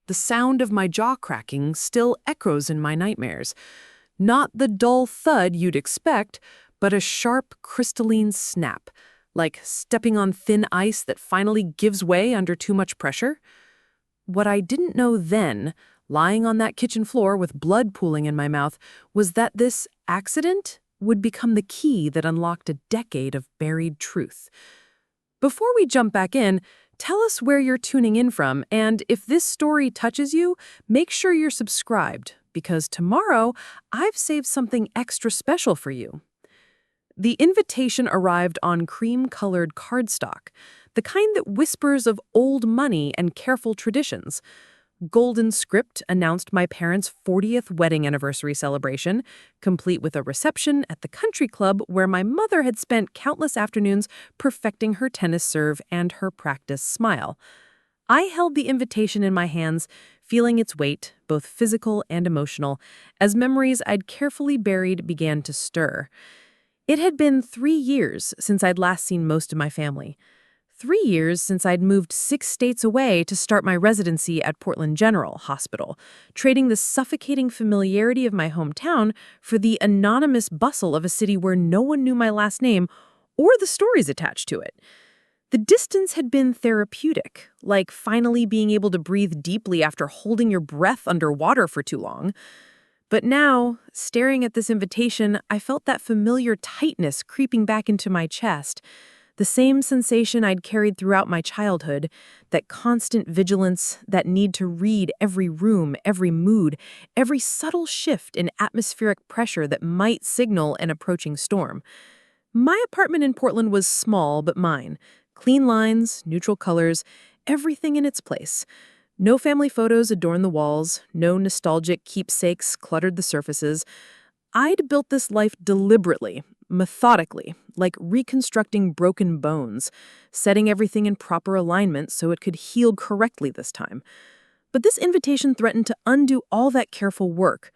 The sound of my jaw cracking still echoes in my nightmares. Not the dull thud you'd expect, but a sharp, crystalline snap, like stepping on thin ice that finally gives way under too much pressure. What I didn't know then, lying on that kitchen floor with blood pooling in my mouth, was that this accident would become the key that unlocked a decade of buried truth. Before we jump back in, tell us where you're tuning in from, and if this story touches you, make sure you're subscribed, because tomorrow I've saved something extra special for you. The invitation arrived on cream-colored cardstock, the kind that whispers of old money and careful traditions. Golden script announced my parents' 40th wedding anniversary celebration, complete with a reception at the country club where my mother had spent countless afternoons perfecting her tennis serve and her practice smile. I held the invitation in my hands, feeling its weight, both physical and emotional, as memories I'd carefully buried began to stir. It had been 3 years since I'd last seen most of my family. 3 years since I'd moved 6 states away to start my residency at Portland General Hospital, trading the suffocating familiarity of my hometown for the anonymous bustle of a city where no one knew my last name or the stories attached to it. The distance had been therapeutic, like finally being able to breathe deeply after holding your breath underwater for too long. But now, staring at this invitation, I felt that familiar tightness creeping back into my chest. The same sensation I'd carried throughout my childhood, that constant vigilance, that need to read every room, every mood, every subtle shift in atmospheric pressure that might signal an approaching storm. My apartment in Portland was small but mine. Clean lines, neutral colors, everything in its place. No family photos adorned the walls, no nostalgic keepsakes cluttered the surfaces. I'd built this life deliberately, methodically, like reconstructing broken bones, setting everything in proper alignment so it could heal correctly this time. But this invitation threatened to undo all that careful work.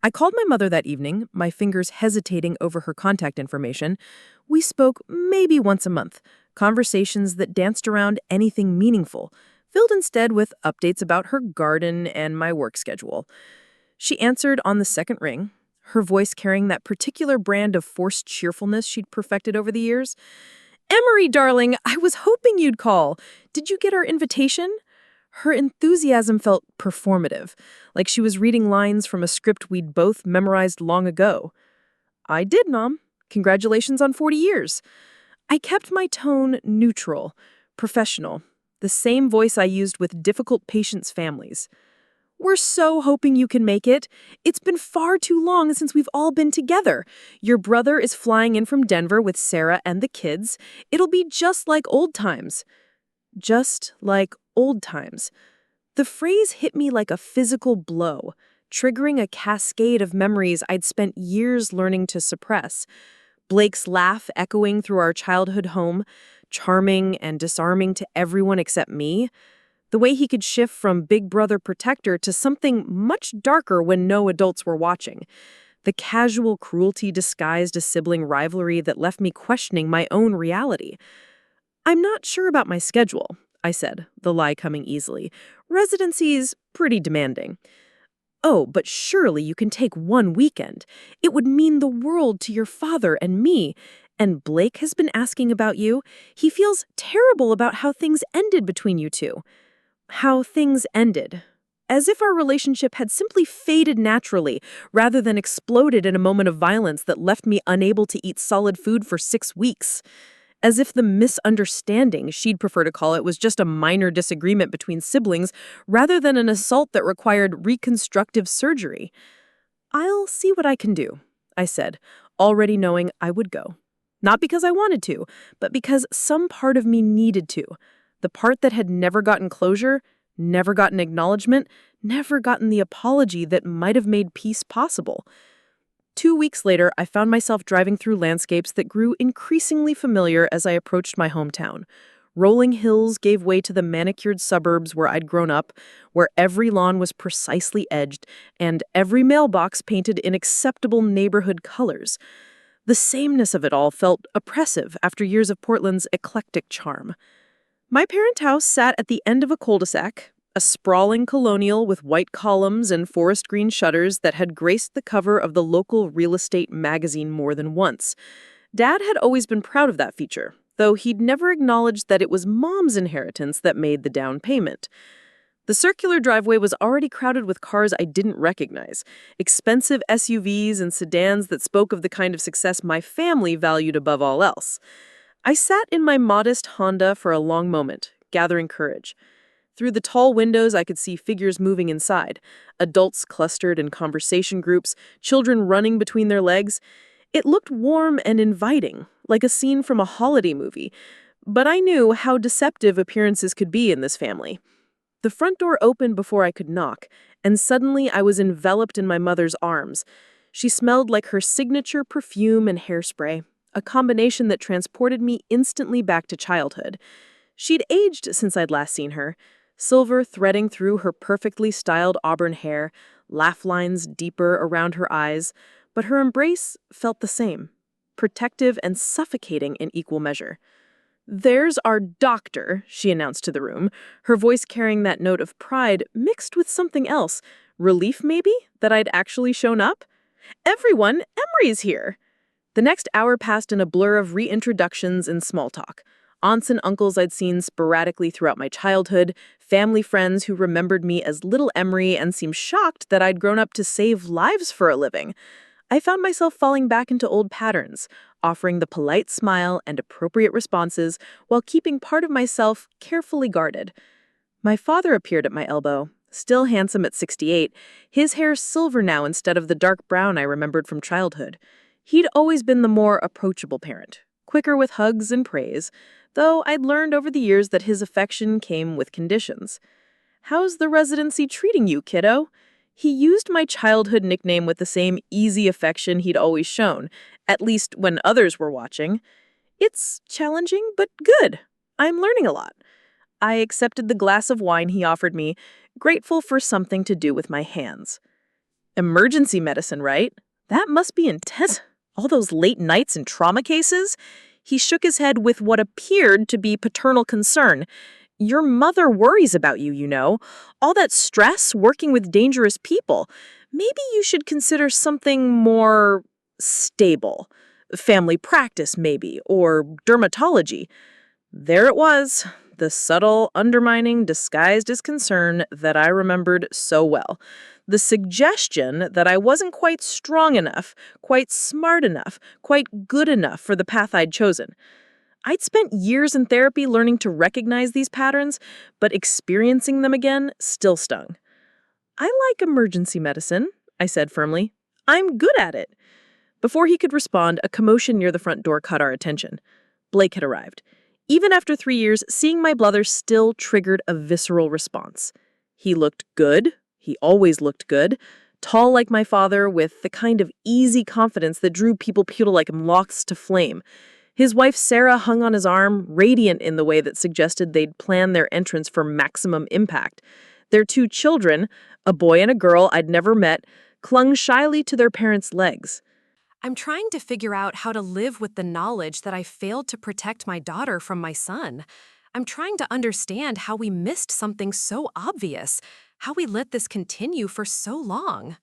I called my mother that evening, my fingers hesitating over her contact information. We spoke maybe once a month, conversations that danced around anything meaningful, filled instead with updates about her garden and my work schedule. She answered on the second ring, her voice carrying that particular brand of forced cheerfulness she'd perfected over the years. "Emery, darling, I was hoping you'd call. Did you get our invitation?" Her enthusiasm felt performative, like she was reading lines from a script we'd both memorized long ago. "I did, Mom. Congratulations on 40 years. I kept my tone neutral, professional, the same voice I used with difficult patients' families. "We're so hoping you can make it. It's been far too long since we've all been together. Your brother is flying in from Denver with Sarah and the kids. It'll be just like old times." Just like old times. The phrase hit me like a physical blow, triggering a cascade of memories I'd spent years learning to suppress. Blake's laugh echoing through our childhood home, charming and disarming to everyone except me. The way he could shift from big brother protector to something much darker when no adults were watching. The casual cruelty disguised as sibling rivalry that left me questioning my own reality. "I'm not sure about my schedule," I said, the lie coming easily. "Residency's pretty demanding." "Oh, but surely you can take one weekend. It would mean the world to your father and me. And Blake has been asking about you. He feels terrible about how things ended between you two." How things ended. As if our relationship had simply faded naturally, rather than exploded in a moment of violence that left me unable to eat solid food for 6 weeks. As if the misunderstanding, she'd prefer to call it, was just a minor disagreement between siblings, rather than an assault that required reconstructive surgery. "I'll see what I can do," I said, already knowing I would go. Not because I wanted to, but because some part of me needed to. The part that had never gotten closure, never gotten acknowledgement, never gotten the apology that might have made peace possible. 2 weeks later, I found myself driving through landscapes that grew increasingly familiar as I approached my hometown. Rolling hills gave way to the manicured suburbs where I'd grown up, where every lawn was precisely edged and every mailbox painted in acceptable neighborhood colors. The sameness of it all felt oppressive after years of Portland's eclectic charm. My parents' house sat at the end of a cul-de-sac, a sprawling colonial with white columns and forest green shutters that had graced the cover of the local real estate magazine more than once. Dad had always been proud of that feature, though he'd never acknowledged that it was Mom's inheritance that made the down payment. The circular driveway was already crowded with cars I didn't recognize, expensive SUVs and sedans that spoke of the kind of success my family valued above all else. I sat in my modest Honda for a long moment, gathering courage. Through the tall windows, I could see figures moving inside, adults clustered in conversation groups, children running between their legs. It looked warm and inviting, like a scene from a holiday movie, but I knew how deceptive appearances could be in this family. The front door opened before I could knock, and suddenly I was enveloped in my mother's arms. She smelled like her signature perfume and hairspray, a combination that transported me instantly back to childhood. She'd aged since I'd last seen her, silver threading through her perfectly styled auburn hair, laugh lines deeper around her eyes, but her embrace felt the same, protective and suffocating in equal measure. "There's our doctor," she announced to the room, her voice carrying that note of pride mixed with something else, relief maybe, that I'd actually shown up. "Everyone, Emery's here." The next hour passed in a blur of reintroductions and small talk. Aunts and uncles I'd seen sporadically throughout my childhood, family friends who remembered me as little Emery and seemed shocked that I'd grown up to save lives for a living. I found myself falling back into old patterns, offering the polite smile and appropriate responses while keeping part of myself carefully guarded. My father appeared at my elbow, still handsome at 68, his hair silver now instead of the dark brown I remembered from childhood. He'd always been the more approachable parent, quicker with hugs and praise, though I'd learned over the years that his affection came with conditions. "How's the residency treating you, kiddo?" He used my childhood nickname with the same easy affection he'd always shown, at least when others were watching. "It's challenging, but good. I'm learning a lot." I accepted the glass of wine he offered me, grateful for something to do with my hands. "Emergency medicine, right? That must be intense. All those late nights and trauma cases?" He shook his head with what appeared to be paternal concern. "Your mother worries about you, you know. All that stress working with dangerous people. Maybe you should consider something more stable. Family practice, maybe, or dermatology." There it was, the subtle, undermining, disguised as concern that I remembered so well. The suggestion that I wasn't quite strong enough, quite smart enough, quite good enough for the path I'd chosen. I'd spent years in therapy learning to recognize these patterns, but experiencing them again still stung. "I like emergency medicine," I said firmly. "I'm good at it." Before he could respond, a commotion near the front door caught our attention. Blake had arrived. Even after 3 years, seeing my brother still triggered a visceral response. He looked good. He always looked good. Tall like my father, with the kind of easy confidence that drew people like moths to flame. His wife Sarah hung on his arm, radiant in the way that suggested they'd planned their entrance for maximum impact. Their 2 children, a boy and a girl I'd never met, clung shyly to their parents' legs. I'm trying to figure out how to live with the knowledge that I failed to protect my daughter from my son. I'm trying to understand how we missed something so obvious, how we let this continue for so long.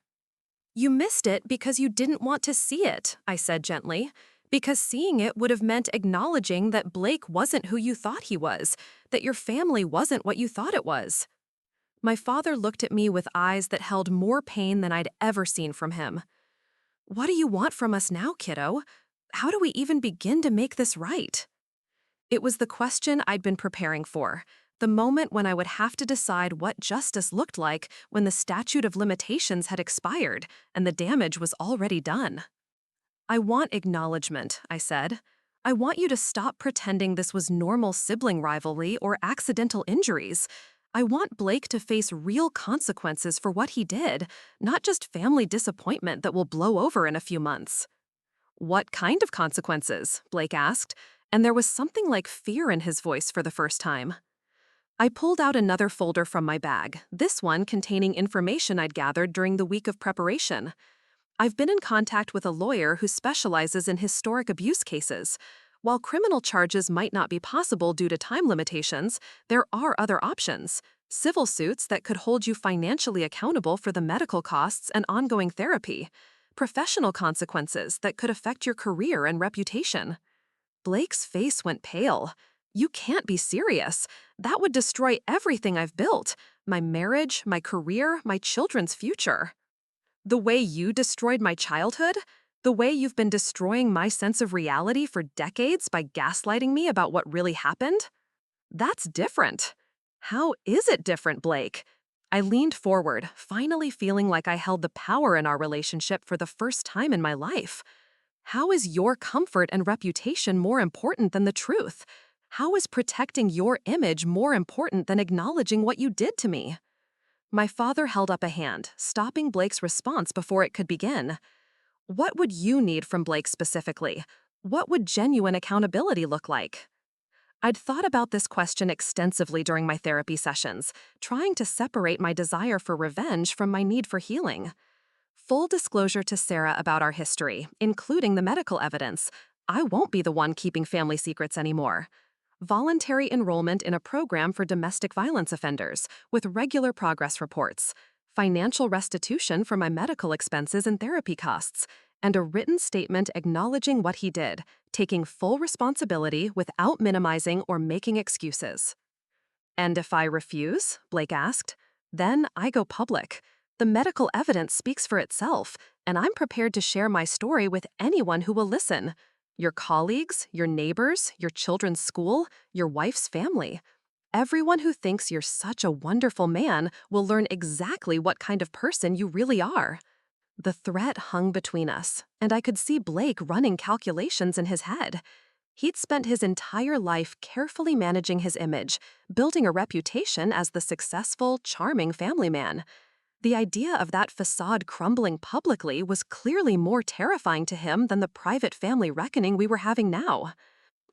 "You missed it because you didn't want to see it," I said gently, "because seeing it would have meant acknowledging that Blake wasn't who you thought he was, that your family wasn't what you thought it was." My father looked at me with eyes that held more pain than I'd ever seen from him. "What do you want from us now, kiddo? How do we even begin to make this right?" It was the question I'd been preparing for, the moment when I would have to decide what justice looked like when the statute of limitations had expired and the damage was already done. "I want acknowledgement," I said. "I want you to stop pretending this was normal sibling rivalry or accidental injuries. I want Blake to face real consequences for what he did, not just family disappointment that will blow over in a few months." "What kind of consequences?" Blake asked, and there was something like fear in his voice for the first time. I pulled out another folder from my bag, this one containing information I'd gathered during the week of preparation. I've been in contact with a lawyer who specializes in historic abuse cases. While criminal charges might not be possible due to time limitations, there are other options. Civil suits that could hold you financially accountable for the medical costs and ongoing therapy. Professional consequences that could affect your career and reputation. Blake's face went pale. You can't be serious. That would destroy everything I've built. My marriage, my career, my children's future. The way you destroyed my childhood? The way you've been destroying my sense of reality for decades by gaslighting me about what really happened? That's different. How is it different, Blake? I leaned forward, finally feeling like I held the power in our relationship for the first time in my life. How is your comfort and reputation more important than the truth? How is protecting your image more important than acknowledging what you did to me? My father held up a hand, stopping Blake's response before it could begin. What would you need from Blake specifically? What would genuine accountability look like? I'd thought about this question extensively during my therapy sessions, trying to separate my desire for revenge from my need for healing. Full disclosure to Sarah about our history, including the medical evidence. I won't be the one keeping family secrets anymore. Voluntary enrollment in a program for domestic violence offenders, with regular progress reports. Financial restitution for my medical expenses and therapy costs. And a written statement acknowledging what he did, taking full responsibility without minimizing or making excuses. And if I refuse, Blake asked, then I go public. The medical evidence speaks for itself, and I'm prepared to share my story with anyone who will listen. Your colleagues, your neighbors, your children's school, your wife's family. Everyone who thinks you're such a wonderful man will learn exactly what kind of person you really are. The threat hung between us, and I could see Blake running calculations in his head. He'd spent his entire life carefully managing his image, building a reputation as the successful, charming family man. The idea of that facade crumbling publicly was clearly more terrifying to him than the private family reckoning we were having now.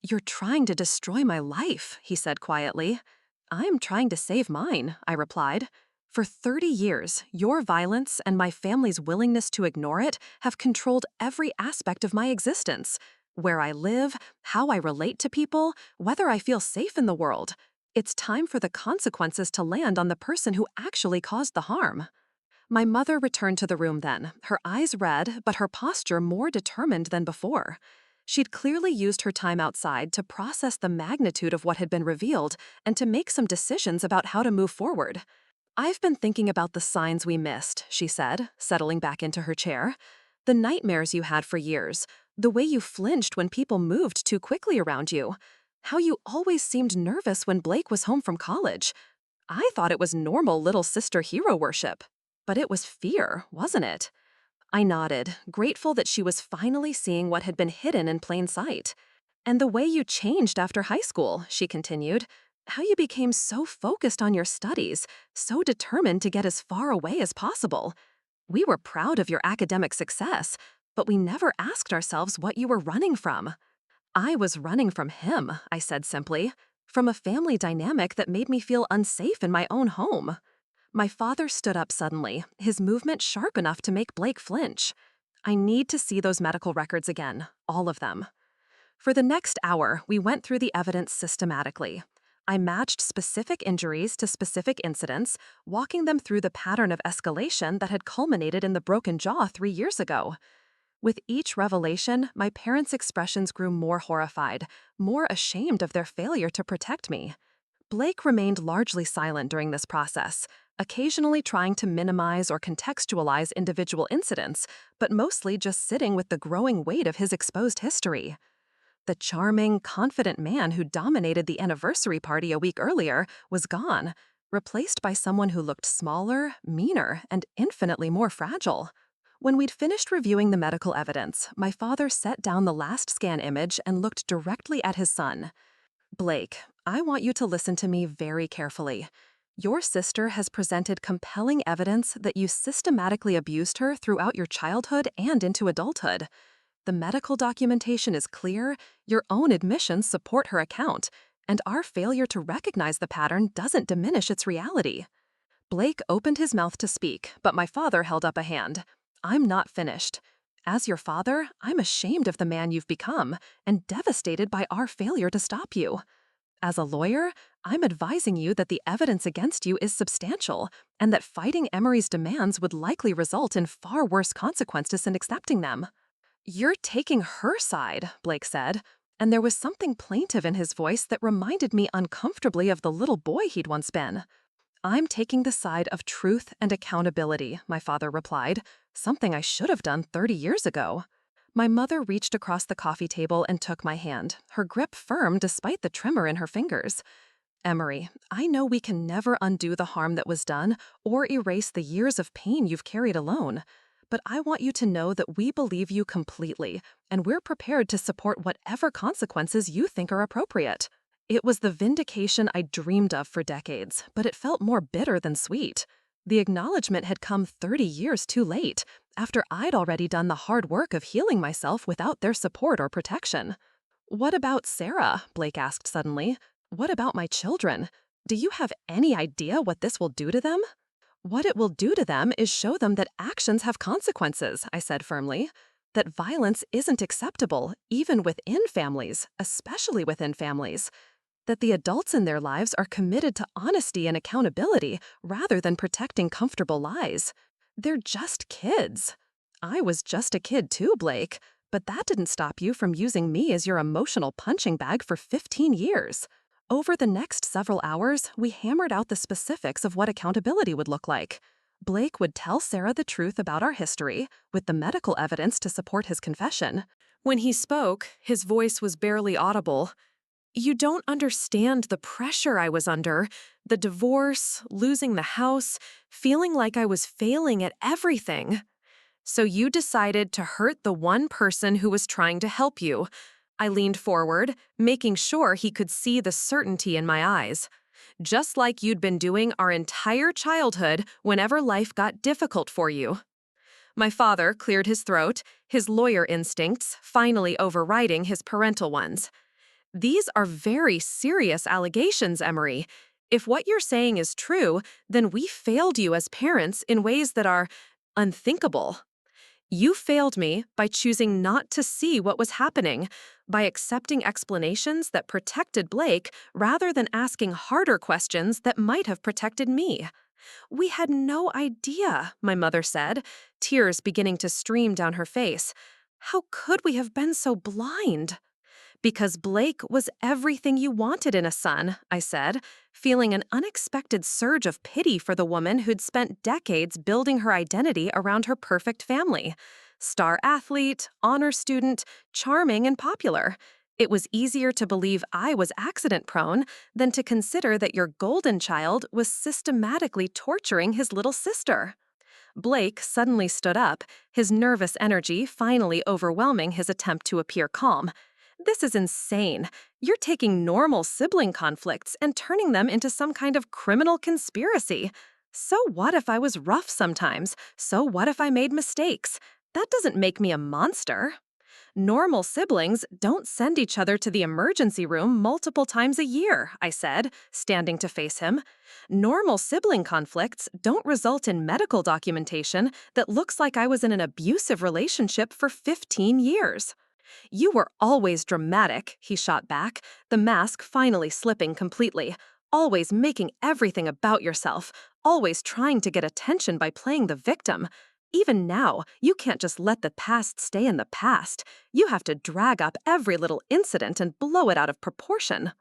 "You're trying to destroy my life," he said quietly. "I'm trying to save mine," I replied. "For 30 years, your violence and my family's willingness to ignore it have controlled every aspect of my existence. Where I live, how I relate to people, whether I feel safe in the world. It's time for the consequences to land on the person who actually caused the harm." My mother returned to the room then, her eyes red, but her posture more determined than before. She'd clearly used her time outside to process the magnitude of what had been revealed and to make some decisions about how to move forward. "I've been thinking about the signs we missed," she said, settling back into her chair. "The nightmares you had for years, the way you flinched when people moved too quickly around you, how you always seemed nervous when Blake was home from college. I thought it was normal little sister hero worship. But it was fear, wasn't it?" I nodded, grateful that she was finally seeing what had been hidden in plain sight. "And the way you changed after high school," she continued. "How you became so focused on your studies, so determined to get as far away as possible. We were proud of your academic success, but we never asked ourselves what you were running from." "I was running from him," I said simply, "from a family dynamic that made me feel unsafe in my own home." My father stood up suddenly, his movement sharp enough to make Blake flinch. "I need to see those medical records again, all of them." For the next hour, we went through the evidence systematically. I matched specific injuries to specific incidents, walking them through the pattern of escalation that had culminated in the broken jaw 3 years ago. With each revelation, my parents' expressions grew more horrified, more ashamed of their failure to protect me. Blake remained largely silent during this process, occasionally trying to minimize or contextualize individual incidents, but mostly just sitting with the growing weight of his exposed history. The charming, confident man who dominated the anniversary party a week earlier was gone, replaced by someone who looked smaller, meaner, and infinitely more fragile. When we'd finished reviewing the medical evidence, my father set down the last scan image and looked directly at his son. "Blake, I want you to listen to me very carefully. Your sister has presented compelling evidence that you systematically abused her throughout your childhood and into adulthood. The medical documentation is clear, your own admissions support her account, and our failure to recognize the pattern doesn't diminish its reality." Blake opened his mouth to speak, but my father held up a hand. "I'm not finished. As your father, I'm ashamed of the man you've become and devastated by our failure to stop you." As a lawyer, I'm advising you that the evidence against you is substantial, and that fighting Emery's demands would likely result in far worse consequences than accepting them. You're taking her side, Blake said, and there was something plaintive in his voice that reminded me uncomfortably of the little boy he'd once been. I'm taking the side of truth and accountability, my father replied, something I should have done 30 years ago. My mother reached across the coffee table and took my hand, her grip firm despite the tremor in her fingers. Emery, I know we can never undo the harm that was done or erase the years of pain you've carried alone. But I want you to know that we believe you completely, and we're prepared to support whatever consequences you think are appropriate. It was the vindication I dreamed of for decades, but it felt more bitter than sweet. The acknowledgement had come 30 years too late, after I'd already done the hard work of healing myself without their support or protection. What about Sarah? Blake asked suddenly. What about my children? Do you have any idea what this will do to them? What it will do to them is show them that actions have consequences, I said firmly. That violence isn't acceptable, even within families, especially within families. That the adults in their lives are committed to honesty and accountability rather than protecting comfortable lies. They're just kids. I was just a kid too, Blake, but that didn't stop you from using me as your emotional punching bag for 15 years. Over the next several hours, we hammered out the specifics of what accountability would look like. Blake would tell Sarah the truth about our history, with the medical evidence to support his confession. When he spoke, his voice was barely audible. You don't understand the pressure I was under, the divorce, losing the house, feeling like I was failing at everything. So you decided to hurt the one person who was trying to help you. I leaned forward, making sure he could see the certainty in my eyes. Just like you'd been doing our entire childhood whenever life got difficult for you. My father cleared his throat, his lawyer instincts finally overriding his parental ones. These are very serious allegations, Emery. If what you're saying is true, then we failed you as parents in ways that are unthinkable. You failed me by choosing not to see what was happening, by accepting explanations that protected Blake rather than asking harder questions that might have protected me. We had no idea, my mother said, tears beginning to stream down her face. How could we have been so blind? Because Blake was everything you wanted in a son, I said, feeling an unexpected surge of pity for the woman who'd spent decades building her identity around her perfect family. Star athlete, honor student, charming and popular. It was easier to believe I was accident-prone than to consider that your golden child was systematically torturing his little sister. Blake suddenly stood up, his nervous energy finally overwhelming his attempt to appear calm. This is insane. You're taking normal sibling conflicts and turning them into some kind of criminal conspiracy. So what if I was rough sometimes? So what if I made mistakes? That doesn't make me a monster. Normal siblings don't send each other to the emergency room multiple times a year, I said, standing to face him. Normal sibling conflicts don't result in medical documentation that looks like I was in an abusive relationship for 15 years. You were always dramatic, he shot back, the mask finally slipping completely. Always making everything about yourself, always trying to get attention by playing the victim. Even now, you can't just let the past stay in the past. You have to drag up every little incident and blow it out of proportion.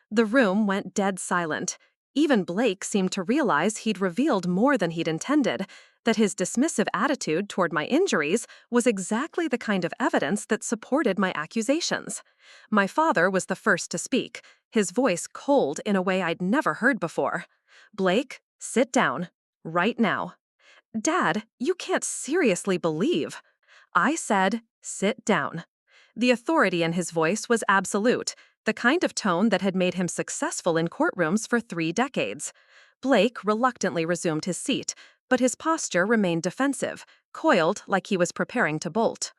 The room went dead silent. Even Blake seemed to realize he'd revealed more than he'd intended, that his dismissive attitude toward my injuries was exactly the kind of evidence that supported my accusations. My father was the first to speak, his voice cold in a way I'd never heard before. Blake, sit down. Right now. Dad, you can't seriously believe. I said, sit down. The authority in his voice was absolute, the kind of tone that had made him successful in courtrooms for 3 decades. Blake reluctantly resumed his seat, but his posture remained defensive, coiled like he was preparing to bolt.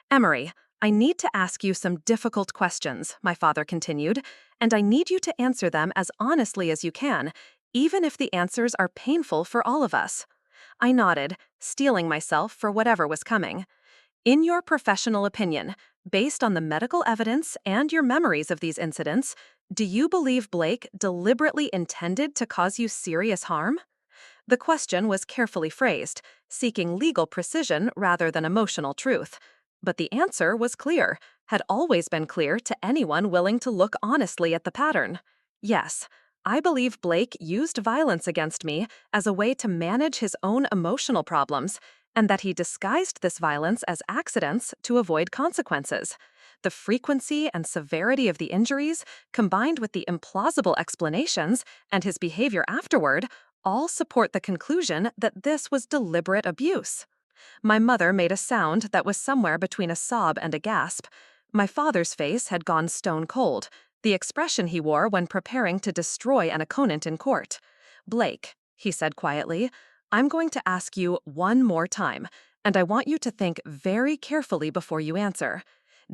Emery, I need to ask you some difficult questions, my father continued, and I need you to answer them as honestly as you can, even if the answers are painful for all of us. I nodded, steeling myself for whatever was coming. In your professional opinion, based on the medical evidence and your memories of these incidents, Do you believe Blake deliberately intended to cause you serious harm? The question was carefully phrased, seeking legal precision rather than emotional truth. But the answer was clear, had always been clear to anyone willing to look honestly at the pattern. Yes, I believe Blake used violence against me as a way to manage his own emotional problems, and that he disguised this violence as accidents to avoid consequences. The frequency and severity of the injuries, combined with the implausible explanations and his behavior afterward, all support the conclusion that this was deliberate abuse. My mother made a sound that was somewhere between a sob and a gasp. My father's face had gone stone cold, the expression he wore when preparing to destroy an opponent in court. "Blake," he said quietly, "I'm going to ask you one more time, and I want you to think very carefully before you answer.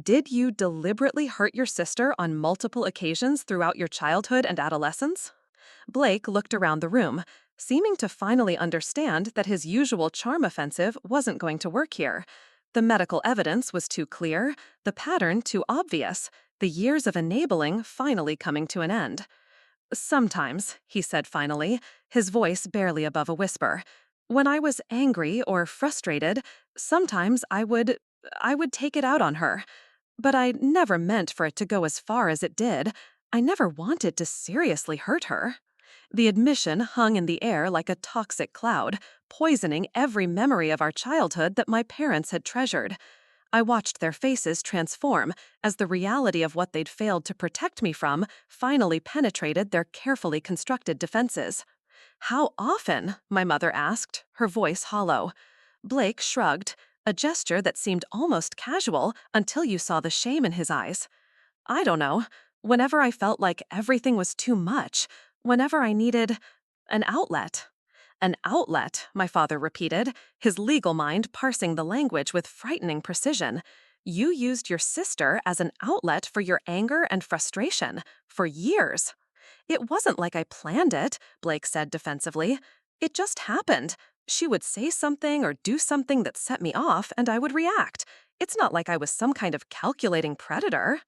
Did you deliberately hurt your sister on multiple occasions throughout your childhood and adolescence?" Blake looked around the room, seeming to finally understand that his usual charm offensive wasn't going to work here. The medical evidence was too clear, the pattern too obvious, the years of enabling finally coming to an end. "Sometimes," he said finally, his voice barely above a whisper, "when I was angry or frustrated, sometimes I would take it out on her. But I never meant for it to go as far as it did. I never wanted to seriously hurt her." The admission hung in the air like a toxic cloud, poisoning every memory of our childhood that my parents had treasured. I watched their faces transform as the reality of what they'd failed to protect me from finally penetrated their carefully constructed defenses. "How often?" my mother asked, her voice hollow. Blake shrugged, a gesture that seemed almost casual until you saw the shame in his eyes. "I don't know. Whenever I felt like everything was too much, whenever I needed an outlet." "An outlet," my father repeated, his legal mind parsing the language with frightening precision. "You used your sister as an outlet for your anger and frustration, for years." "It wasn't like I planned it," Blake said defensively. "It just happened. She would say something or do something that set me off, and I would react. It's not like I was some kind of calculating predator."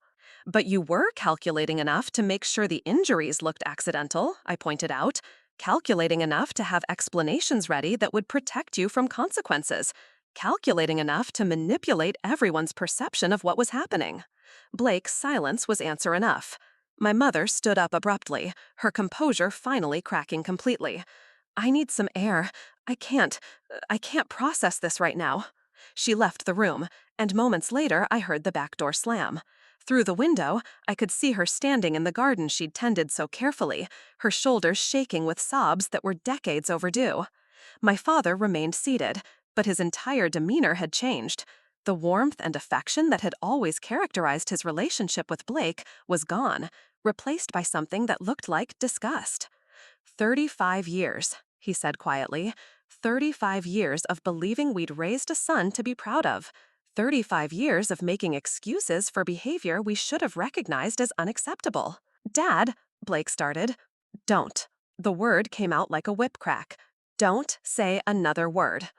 "But you were calculating enough to make sure the injuries looked accidental," I pointed out. "Calculating enough to have explanations ready that would protect you from consequences. Calculating enough to manipulate everyone's perception of what was happening." Blake's silence was answer enough. My mother stood up abruptly, her composure finally cracking completely. "I need some air. I can't process this right now." She left the room, and moments later I heard the back door slam. Through the window, I could see her standing in the garden she'd tended so carefully, her shoulders shaking with sobs that were decades overdue. My father remained seated, but his entire demeanor had changed. The warmth and affection that had always characterized his relationship with Blake was gone, replaced by something that looked like disgust. 35 years, he said quietly. 35 years of believing we'd raised a son to be proud of. 35 years of making excuses for behavior we should have recognized as unacceptable. "Dad," Blake started. "Don't." The word came out like a whip crack. "Don't say another word."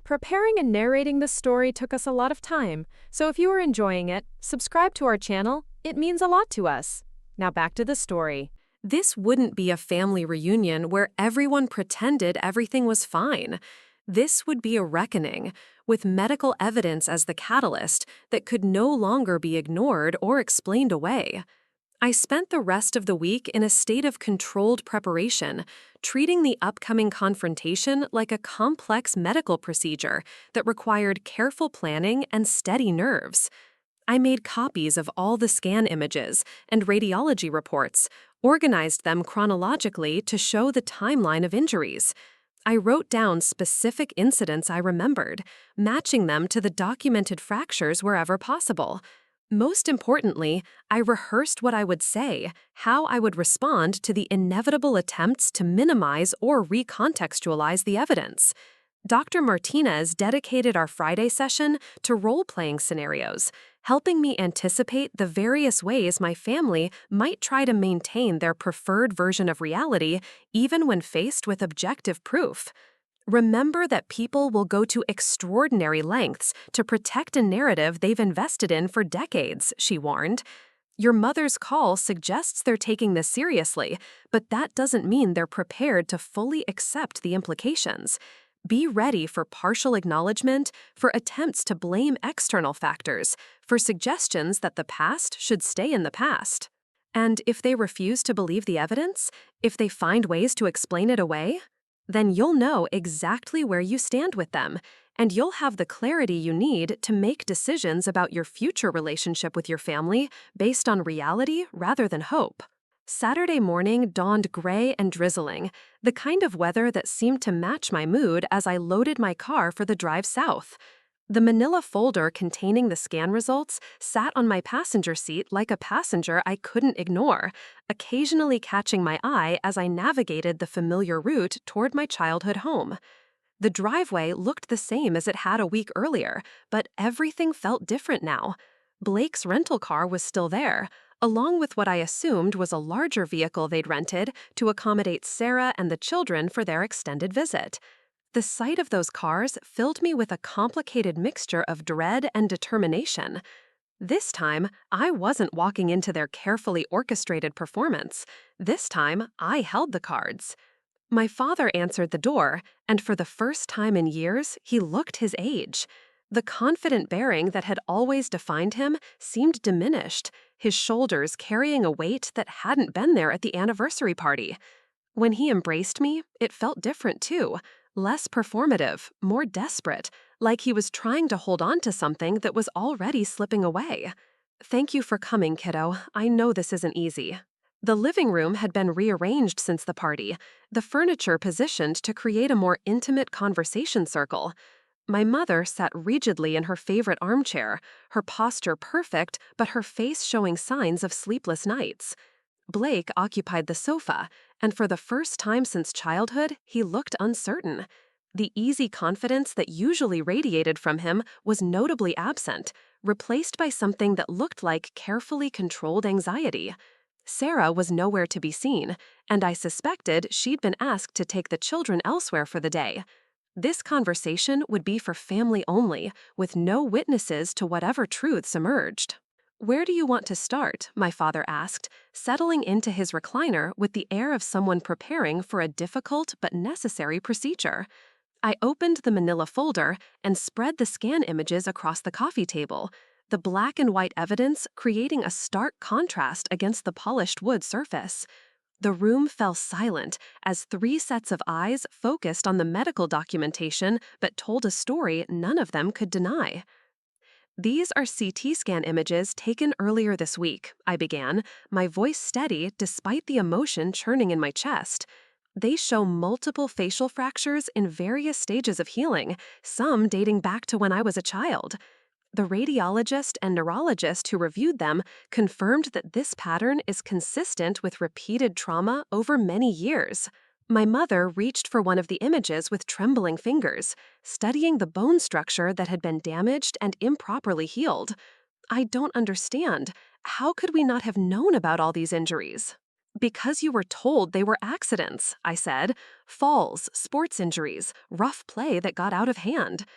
Preparing and narrating this story took us a lot of time, so if you are enjoying it, subscribe to our channel. It means a lot to us. Now back to the story. This wouldn't be a family reunion where everyone pretended everything was fine. This would be a reckoning, with medical evidence as the catalyst that could no longer be ignored or explained away. I spent the rest of the week in a state of controlled preparation, treating the upcoming confrontation like a complex medical procedure that required careful planning and steady nerves. I made copies of all the scan images and radiology reports, organized them chronologically to show the timeline of injuries. I wrote down specific incidents I remembered, matching them to the documented fractures wherever possible. Most importantly, I rehearsed what I would say, how I would respond to the inevitable attempts to minimize or recontextualize the evidence. Dr. Martinez dedicated our Friday session to role-playing scenarios, helping me anticipate the various ways my family might try to maintain their preferred version of reality even when faced with objective proof. Remember that people will go to extraordinary lengths to protect a narrative they've invested in for decades, she warned. Your mother's call suggests they're taking this seriously, but that doesn't mean they're prepared to fully accept the implications. Be ready for partial acknowledgement, for attempts to blame external factors, for suggestions that the past should stay in the past. And if they refuse to believe the evidence, if they find ways to explain it away, then you'll know exactly where you stand with them, and you'll have the clarity you need to make decisions about your future relationship with your family based on reality rather than hope. Saturday morning dawned gray and drizzling, the kind of weather that seemed to match my mood as I loaded my car for the drive south. The manila folder containing the scan results sat on my passenger seat like a passenger I couldn't ignore, occasionally catching my eye as I navigated the familiar route toward my childhood home. The driveway looked the same as it had a week earlier, but everything felt different now. Blake's rental car was still there, along with what I assumed was a larger vehicle they'd rented to accommodate Sarah and the children for their extended visit. The sight of those cars filled me with a complicated mixture of dread and determination. This time, I wasn't walking into their carefully orchestrated performance. This time, I held the cards. My father answered the door, and for the first time in years, he looked his age. The confident bearing that had always defined him seemed diminished, his shoulders carrying a weight that hadn't been there at the anniversary party. When he embraced me, it felt different too. Less performative, more desperate, like he was trying to hold on to something that was already slipping away. "Thank you for coming, kiddo. I know this isn't easy." The living room had been rearranged since the party, the furniture positioned to create a more intimate conversation circle. My mother sat rigidly in her favorite armchair, her posture perfect, but her face showing signs of sleepless nights. Blake occupied the sofa, and for the first time since childhood, he looked uncertain. The easy confidence that usually radiated from him was notably absent, replaced by something that looked like carefully controlled anxiety. Sarah was nowhere to be seen, and I suspected she'd been asked to take the children elsewhere for the day. This conversation would be for family only, with no witnesses to whatever truths emerged. "Where do you want to start?" my father asked, settling into his recliner with the air of someone preparing for a difficult but necessary procedure. I opened the manila folder and spread the scan images across the coffee table, the black and white evidence creating a stark contrast against the polished wood surface. The room fell silent as 3 sets of eyes focused on the medical documentation but told a story none of them could deny. "These are CT scan images taken earlier this week," I began, my voice steady despite the emotion churning in my chest. "They show multiple facial fractures in various stages of healing, some dating back to when I was a child. The radiologist and neurologist who reviewed them confirmed that this pattern is consistent with repeated trauma over many years." My mother reached for one of the images with trembling fingers, studying the bone structure that had been damaged and improperly healed. "I don't understand. How could we not have known about all these injuries?" "Because you were told they were accidents," I said. "Falls, sports injuries, rough play that got out of hand."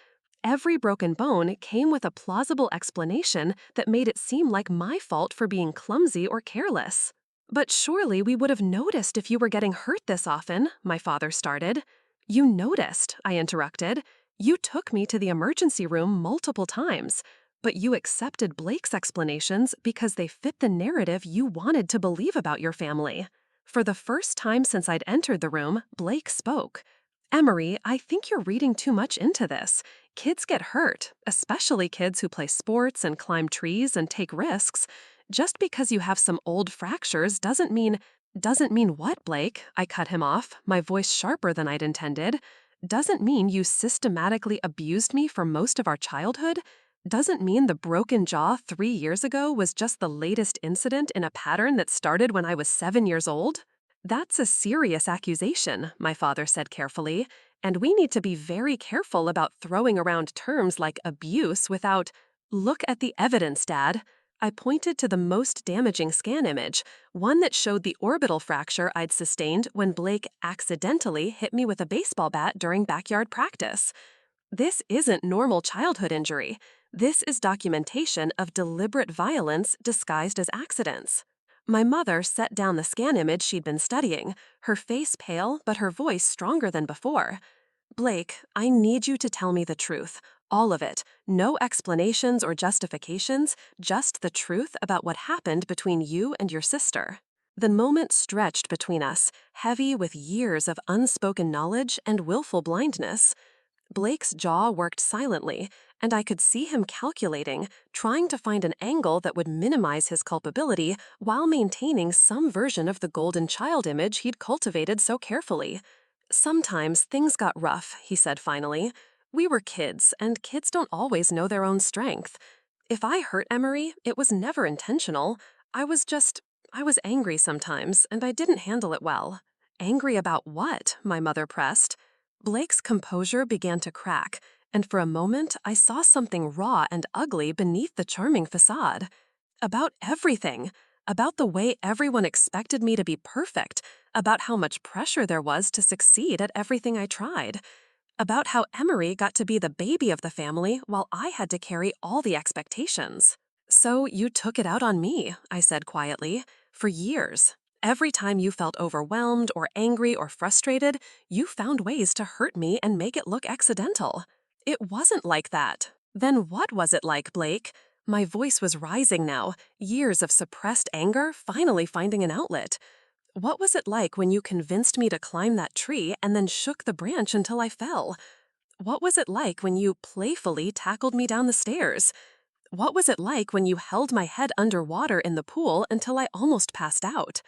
Every broken bone came with a plausible explanation that made it seem like my fault for being clumsy or careless. "But surely we would have noticed if you were getting hurt this often," my father started. "You noticed," I interrupted. "You took me to the emergency room multiple times, but you accepted Blake's explanations because they fit the narrative you wanted to believe about your family." For the first time since I'd entered the room, Blake spoke. "Emery, I think you're reading too much into this. Kids get hurt, especially kids who play sports and climb trees and take risks. Just because you have some old fractures doesn't mean—" "Doesn't mean what, Blake?" I cut him off, my voice sharper than I'd intended. "Doesn't mean you systematically abused me for most of our childhood? Doesn't mean the broken jaw 3 years ago was just the latest incident in a pattern that started when I was 7 years old?" "That's a serious accusation," my father said carefully, "and we need to be very careful about throwing around terms like abuse without—" "Look at the evidence, Dad." I pointed to the most damaging scan image, one that showed the orbital fracture I'd sustained when Blake accidentally hit me with a baseball bat during backyard practice. "This isn't normal childhood injury. This is documentation of deliberate violence disguised as accidents. My mother set down the scan image she'd been studying, her face pale but her voice stronger than before. Blake, I need you to tell me the truth. All of it. No explanations or justifications, just the truth about what happened between you and your sister. The moment stretched between us, heavy with years of unspoken knowledge and willful blindness. Blake's jaw worked silently, and I could see him calculating, trying to find an angle that would minimize his culpability while maintaining some version of the golden child image he'd cultivated so carefully. Sometimes things got rough, he said finally. We were kids, and kids don't always know their own strength. If I hurt Emery, it was never intentional. I was angry sometimes, and I didn't handle it well. Angry about what? My mother pressed. Blake's composure began to crack, and for a moment I saw something raw and ugly beneath the charming facade. About everything. About the way everyone expected me to be perfect. About how much pressure there was to succeed at everything I tried. About how Emery got to be the baby of the family while I had to carry all the expectations. So you took it out on me, I said quietly, for years. Every time you felt overwhelmed or angry or frustrated, you found ways to hurt me and make it look accidental. It wasn't like that. Then what was it like, Blake? My voice was rising now, years of suppressed anger finally finding an outlet. What was it like when you convinced me to climb that tree and then shook the branch until I fell? What was it like when you playfully tackled me down the stairs? What was it like when you held my head underwater in the pool until I almost passed out?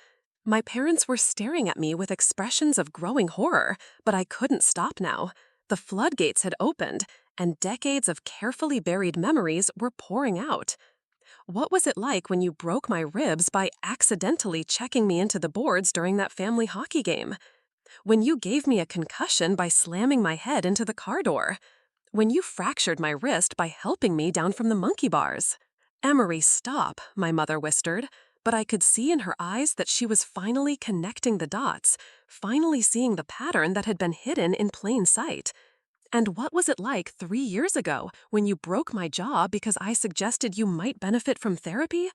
My parents were staring at me with expressions of growing horror, but I couldn't stop now. The floodgates had opened, and decades of carefully buried memories were pouring out. What was it like when you broke my ribs by accidentally checking me into the boards during that family hockey game? When you gave me a concussion by slamming my head into the car door? When you fractured my wrist by helping me down from the monkey bars? Emery, stop, my mother whispered, but I could see in her eyes that she was finally connecting the dots, finally seeing the pattern that had been hidden in plain sight. And what was it like 3 years ago when you broke my jaw because I suggested you might benefit from therapy?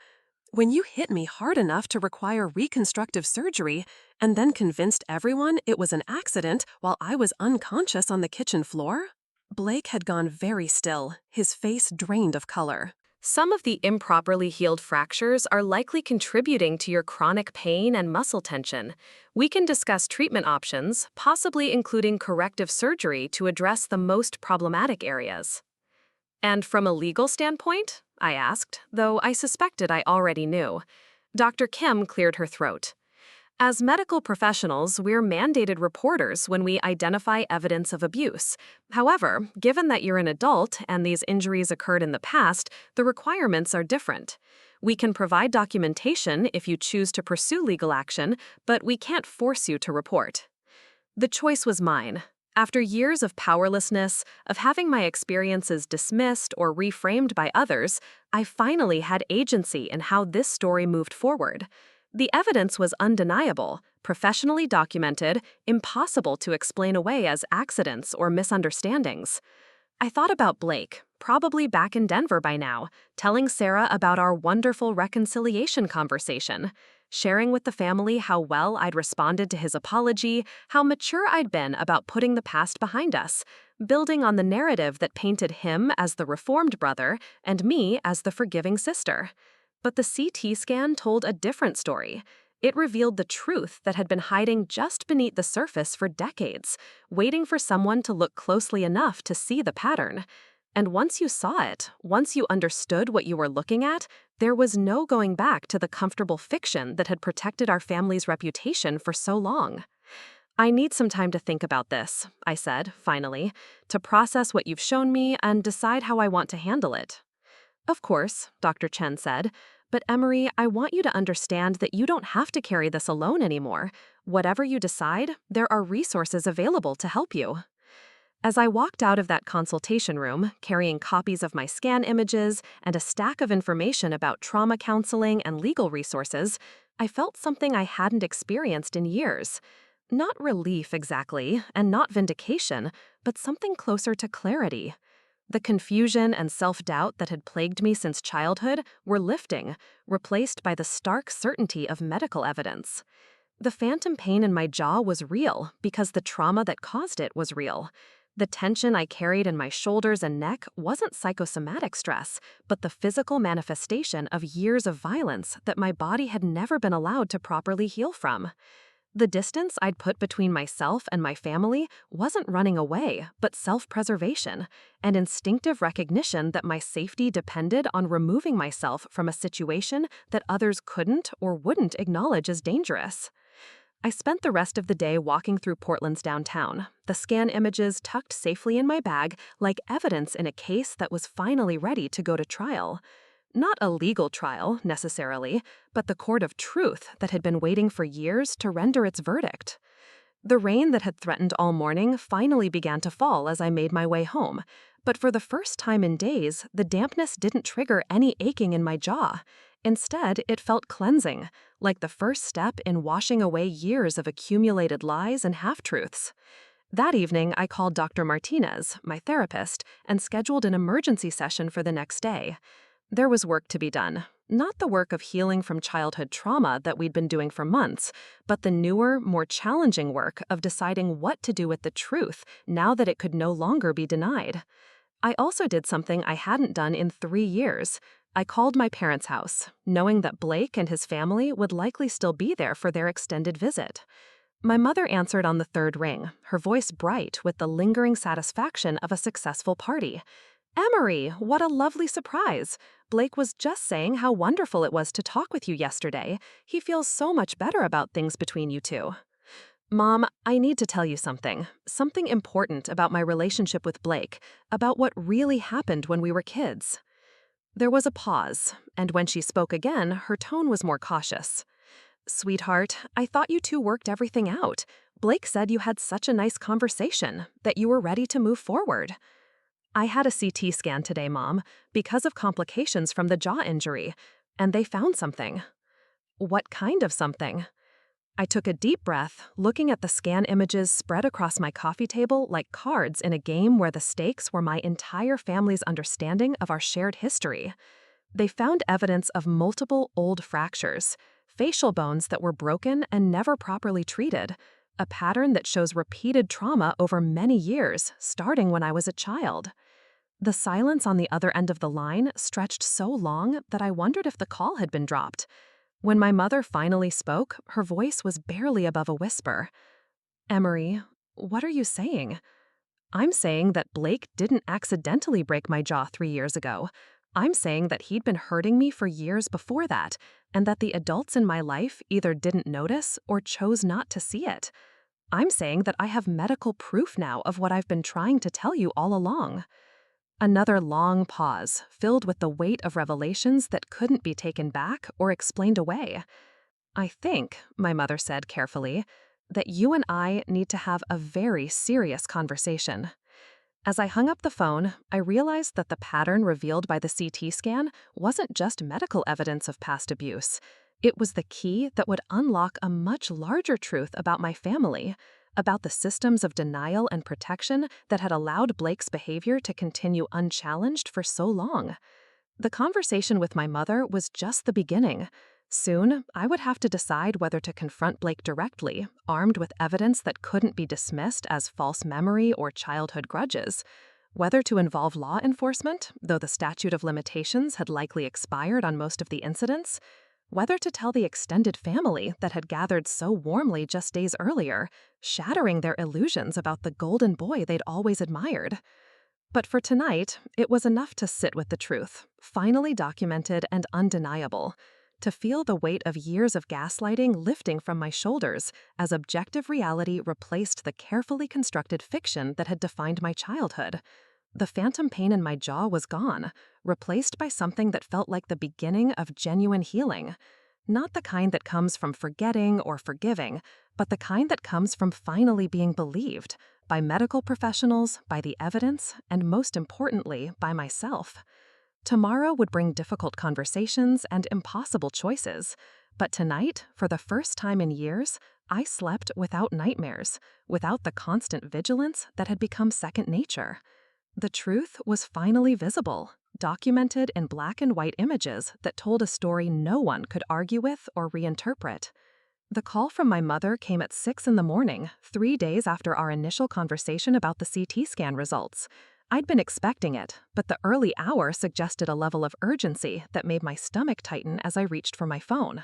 When you hit me hard enough to require reconstructive surgery and then convinced everyone it was an accident while I was unconscious on the kitchen floor? Blake had gone very still, his face drained of color. Some of the improperly healed fractures are likely contributing to your chronic pain and muscle tension. We can discuss treatment options, possibly including corrective surgery to address the most problematic areas. And from a legal standpoint? I asked, though I suspected I already knew. Dr. Kim cleared her throat. As medical professionals, we're mandated reporters when we identify evidence of abuse. However, given that you're an adult and these injuries occurred in the past, the requirements are different. We can provide documentation if you choose to pursue legal action, but we can't force you to report. The choice was mine. After years of powerlessness, of having my experiences dismissed or reframed by others, I finally had agency in how this story moved forward. The evidence was undeniable, professionally documented, impossible to explain away as accidents or misunderstandings. I thought about Blake, probably back in Denver by now, telling Sarah about our wonderful reconciliation conversation, sharing with the family how well I'd responded to his apology, how mature I'd been about putting the past behind us, building on the narrative that painted him as the reformed brother and me as the forgiving sister. But the CT scan told a different story. It revealed the truth that had been hiding just beneath the surface for decades, waiting for someone to look closely enough to see the pattern. And once you saw it, once you understood what you were looking at, there was no going back to the comfortable fiction that had protected our family's reputation for so long. I need some time to think about this, I said, finally, to process what you've shown me and decide how I want to handle it. Of course, Dr. Chen said, but Emery, I want you to understand that you don't have to carry this alone anymore. Whatever you decide, there are resources available to help you. As I walked out of that consultation room, carrying copies of my scan images and a stack of information about trauma counseling and legal resources, I felt something I hadn't experienced in years. Not relief exactly, and not vindication, but something closer to clarity. The confusion and self-doubt that had plagued me since childhood were lifting, replaced by the stark certainty of medical evidence. The phantom pain in my jaw was real because the trauma that caused it was real. The tension I carried in my shoulders and neck wasn't psychosomatic stress, but the physical manifestation of years of violence that my body had never been allowed to properly heal from. The distance I'd put between myself and my family wasn't running away, but self-preservation, and instinctive recognition that my safety depended on removing myself from a situation that others couldn't or wouldn't acknowledge as dangerous. I spent the rest of the day walking through Portland's downtown, the scan images tucked safely in my bag like evidence in a case that was finally ready to go to trial. Not a legal trial, necessarily, but the court of truth that had been waiting for years to render its verdict. The rain that had threatened all morning finally began to fall as I made my way home, but for the first time in days, the dampness didn't trigger any aching in my jaw. Instead, it felt cleansing, like the first step in washing away years of accumulated lies and half-truths. That evening, I called Dr. Martinez, my therapist, and scheduled an emergency session for the next day. There was work to be done. Not the work of healing from childhood trauma that we'd been doing for months, but the newer, more challenging work of deciding what to do with the truth now that it could no longer be denied. I also did something I hadn't done in 3 years. I called my parents' house, knowing that Blake and his family would likely still be there for their extended visit. My mother answered on the third ring, her voice bright with the lingering satisfaction of a successful party. "Emery, what a lovely surprise! Blake was just saying how wonderful it was to talk with you yesterday. He feels so much better about things between you two." "Mom, I need to tell you something. Something important about my relationship with Blake, about what really happened when we were kids." There was a pause, and when she spoke again, her tone was more cautious. "Sweetheart, I thought you two worked everything out. Blake said you had such a nice conversation, that you were ready to move forward." "I had a CT scan today, Mom, because of complications from the jaw injury, and they found something." "What kind of something?" I took a deep breath, looking at the scan images spread across my coffee table like cards in a game where the stakes were my entire family's understanding of our shared history. They found evidence of multiple old fractures, facial bones that were broken and never properly treated, a pattern that shows repeated trauma over many years, starting when I was a child. The silence on the other end of the line stretched so long that I wondered if the call had been dropped. When my mother finally spoke, her voice was barely above a whisper. "Emery, what are you saying?" "I'm saying that Blake didn't accidentally break my jaw 3 years ago. I'm saying that he'd been hurting me for years before that, and that the adults in my life either didn't notice or chose not to see it. I'm saying that I have medical proof now of what I've been trying to tell you all along." Another long pause, filled with the weight of revelations that couldn't be taken back or explained away. "I think," my mother said carefully, "that you and I need to have a very serious conversation." As I hung up the phone, I realized that the pattern revealed by the CT scan wasn't just medical evidence of past abuse. It was the key that would unlock a much larger truth about my family, about the systems of denial and protection that had allowed Blake's behavior to continue unchallenged for so long. The conversation with my mother was just the beginning. Soon, I would have to decide whether to confront Blake directly, armed with evidence that couldn't be dismissed as false memory or childhood grudges, whether to involve law enforcement, though the statute of limitations had likely expired on most of the incidents, whether to tell the extended family that had gathered so warmly just days earlier, shattering their illusions about the golden boy they'd always admired. But for tonight, it was enough to sit with the truth, finally documented and undeniable, to feel the weight of years of gaslighting lifting from my shoulders as objective reality replaced the carefully constructed fiction that had defined my childhood. The phantom pain in my jaw was gone, replaced by something that felt like the beginning of genuine healing. Not the kind that comes from forgetting or forgiving, but the kind that comes from finally being believed, by medical professionals, by the evidence, and most importantly, by myself. Tomorrow would bring difficult conversations and impossible choices, but tonight, for the first time in years, I slept without nightmares, without the constant vigilance that had become second nature. The truth was finally visible, documented in black and white images that told a story no one could argue with or reinterpret. The call from my mother came at 6 in the morning, 3 days after our initial conversation about the CT scan results. I'd been expecting it, but the early hour suggested a level of urgency that made my stomach tighten as I reached for my phone.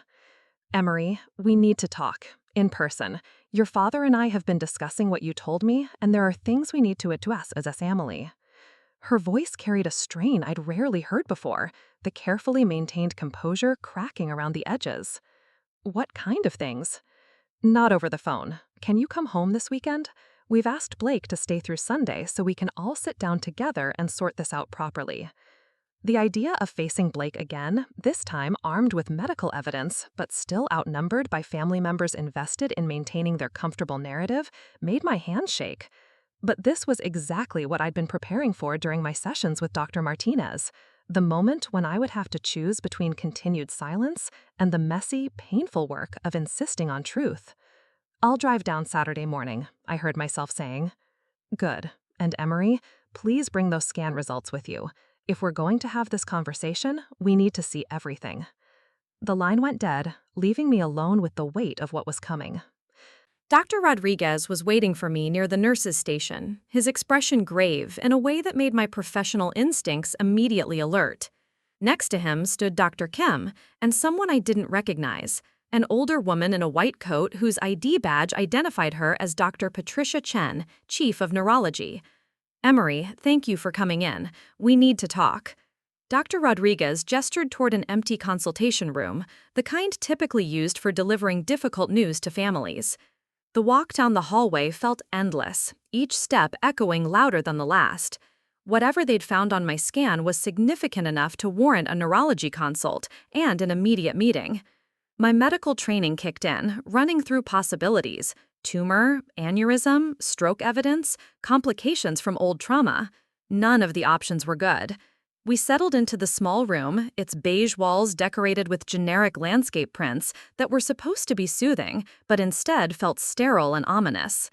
"Emery, we need to talk. In person. Your father and I have been discussing what you told me, and there are things we need to address as a family." Her voice carried a strain I'd rarely heard before, the carefully maintained composure cracking around the edges. "What kind of things?" "Not over the phone. Can you come home this weekend? We've asked Blake to stay through Sunday so we can all sit down together and sort this out properly." The idea of facing Blake again, this time armed with medical evidence, but still outnumbered by family members invested in maintaining their comfortable narrative, made my hands shake. But this was exactly what I'd been preparing for during my sessions with Dr. Martinez, the moment when I would have to choose between continued silence and the messy, painful work of insisting on truth. "I'll drive down Saturday morning," I heard myself saying. "Good. And Emery, please bring those scan results with you. If we're going to have this conversation, we need to see everything." The line went dead, leaving me alone with the weight of what was coming. Dr. Rodriguez was waiting for me near the nurse's station, his expression grave in a way that made my professional instincts immediately alert. Next to him stood Dr. Kim and someone I didn't recognize, an older woman in a white coat whose ID badge identified her as Dr. Patricia Chen, Chief of Neurology. "Emery, thank you for coming in. We need to talk." Dr. Rodriguez gestured toward an empty consultation room, the kind typically used for delivering difficult news to families. The walk down the hallway felt endless, each step echoing louder than the last. Whatever they'd found on my scan was significant enough to warrant a neurology consult and an immediate meeting. My medical training kicked in, running through possibilities: tumor, aneurysm, stroke evidence, complications from old trauma. None of the options were good. We settled into the small room, its beige walls decorated with generic landscape prints that were supposed to be soothing, but instead felt sterile and ominous.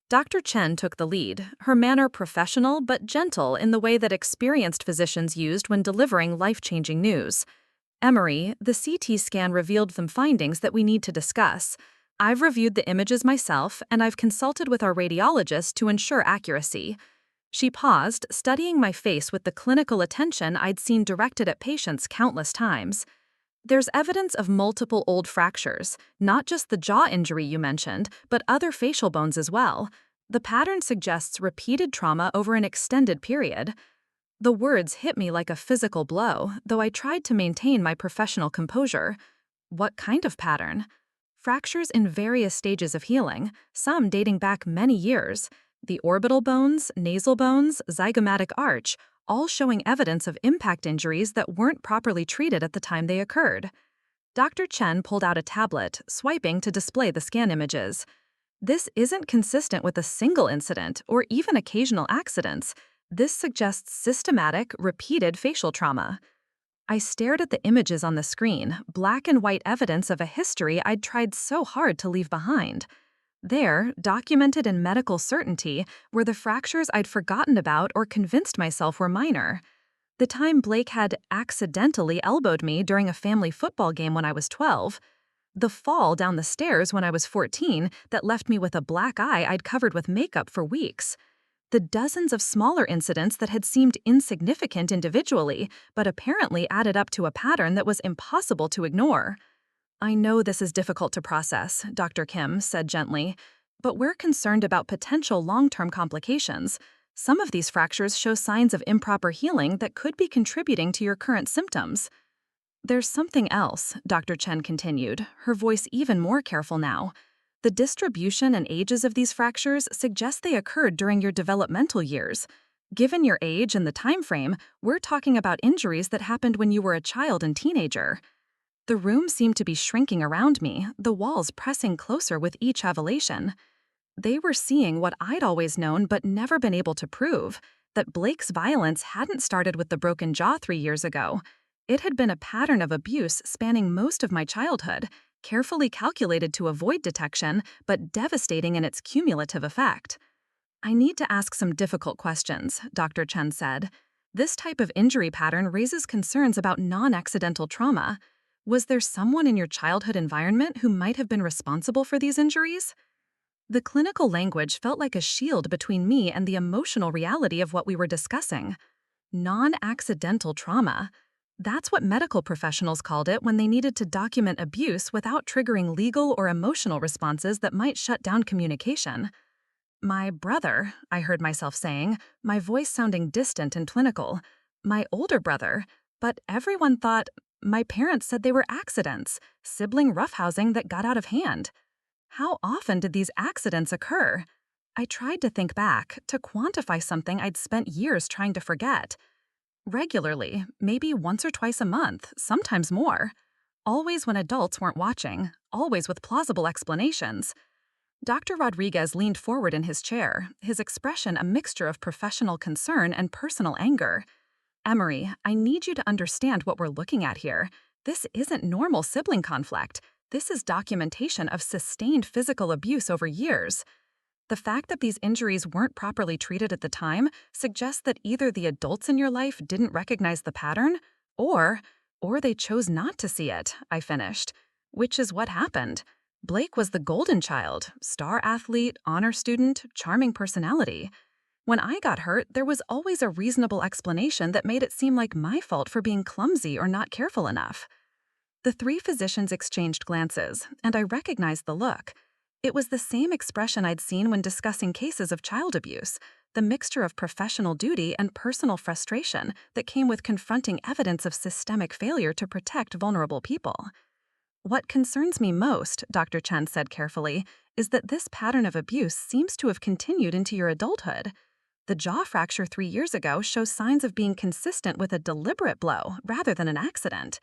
Dr. Chen took the lead, her manner professional but gentle in the way that experienced physicians used when delivering life-changing news. "Emery, the CT scan revealed some findings that we need to discuss. I've reviewed the images myself, and I've consulted with our radiologist to ensure accuracy." She paused, studying my face with the clinical attention I'd seen directed at patients countless times. "There's evidence of multiple old fractures, not just the jaw injury you mentioned, but other facial bones as well. The pattern suggests repeated trauma over an extended period." The words hit me like a physical blow, though I tried to maintain my professional composure. "What kind of pattern?" "Fractures in various stages of healing, some dating back many years. The orbital bones, nasal bones, zygomatic arch, all showing evidence of impact injuries that weren't properly treated at the time they occurred." Dr. Chen pulled out a tablet, swiping to display the scan images. "This isn't consistent with a single incident or even occasional accidents. This suggests systematic, repeated facial trauma." I stared at the images on the screen, black and white evidence of a history I'd tried so hard to leave behind. There, documented in medical certainty, were the fractures I'd forgotten about or convinced myself were minor. The time Blake had accidentally elbowed me during a family football game when I was 12. The fall down the stairs when I was 14 that left me with a black eye I'd covered with makeup for weeks. The dozens of smaller incidents that had seemed insignificant individually, but apparently added up to a pattern that was impossible to ignore. "I know this is difficult to process," Dr. Kim said gently, "but we're concerned about potential long-term complications. Some of these fractures show signs of improper healing that could be contributing to your current symptoms." "There's something else," Dr. Chen continued, her voice even more careful now. "The distribution and ages of these fractures suggest they occurred during your developmental years. Given your age and the time frame, we're talking about injuries that happened when you were a child and teenager." The room seemed to be shrinking around me, the walls pressing closer with each revelation. They were seeing what I'd always known but never been able to prove, that Blake's violence hadn't started with the broken jaw 3 years ago. It had been a pattern of abuse spanning most of my childhood, carefully calculated to avoid detection, but devastating in its cumulative effect. I need to ask some difficult questions, Dr. Chen said. This type of injury pattern raises concerns about non-accidental trauma. Was there someone in your childhood environment who might have been responsible for these injuries? The clinical language felt like a shield between me and the emotional reality of what we were discussing. Non-accidental trauma. That's what medical professionals called it when they needed to document abuse without triggering legal or emotional responses that might shut down communication. My brother, I heard myself saying, my voice sounding distant and clinical. My older brother, but everyone thought, my parents said they were accidents, sibling roughhousing that got out of hand. How often did these accidents occur? I tried to think back, to quantify something I'd spent years trying to forget. Regularly, maybe once or twice a month, sometimes more. Always when adults weren't watching, always with plausible explanations. Dr. Rodriguez leaned forward in his chair, his expression a mixture of professional concern and personal anger. Emery, I need you to understand what we're looking at here. This isn't normal sibling conflict. This is documentation of sustained physical abuse over years. The fact that these injuries weren't properly treated at the time suggests that either the adults in your life didn't recognize the pattern, or they chose not to see it, I finished. Which is what happened. Blake was the golden child, star athlete, honor student, charming personality. When I got hurt, there was always a reasonable explanation that made it seem like my fault for being clumsy or not careful enough. The three physicians exchanged glances, and I recognized the look. It was the same expression I'd seen when discussing cases of child abuse, the mixture of professional duty and personal frustration that came with confronting evidence of systemic failure to protect vulnerable people. What concerns me most, Dr. Chen said carefully, is that this pattern of abuse seems to have continued into your adulthood. The jaw fracture 3 years ago shows signs of being consistent with a deliberate blow rather than an accident.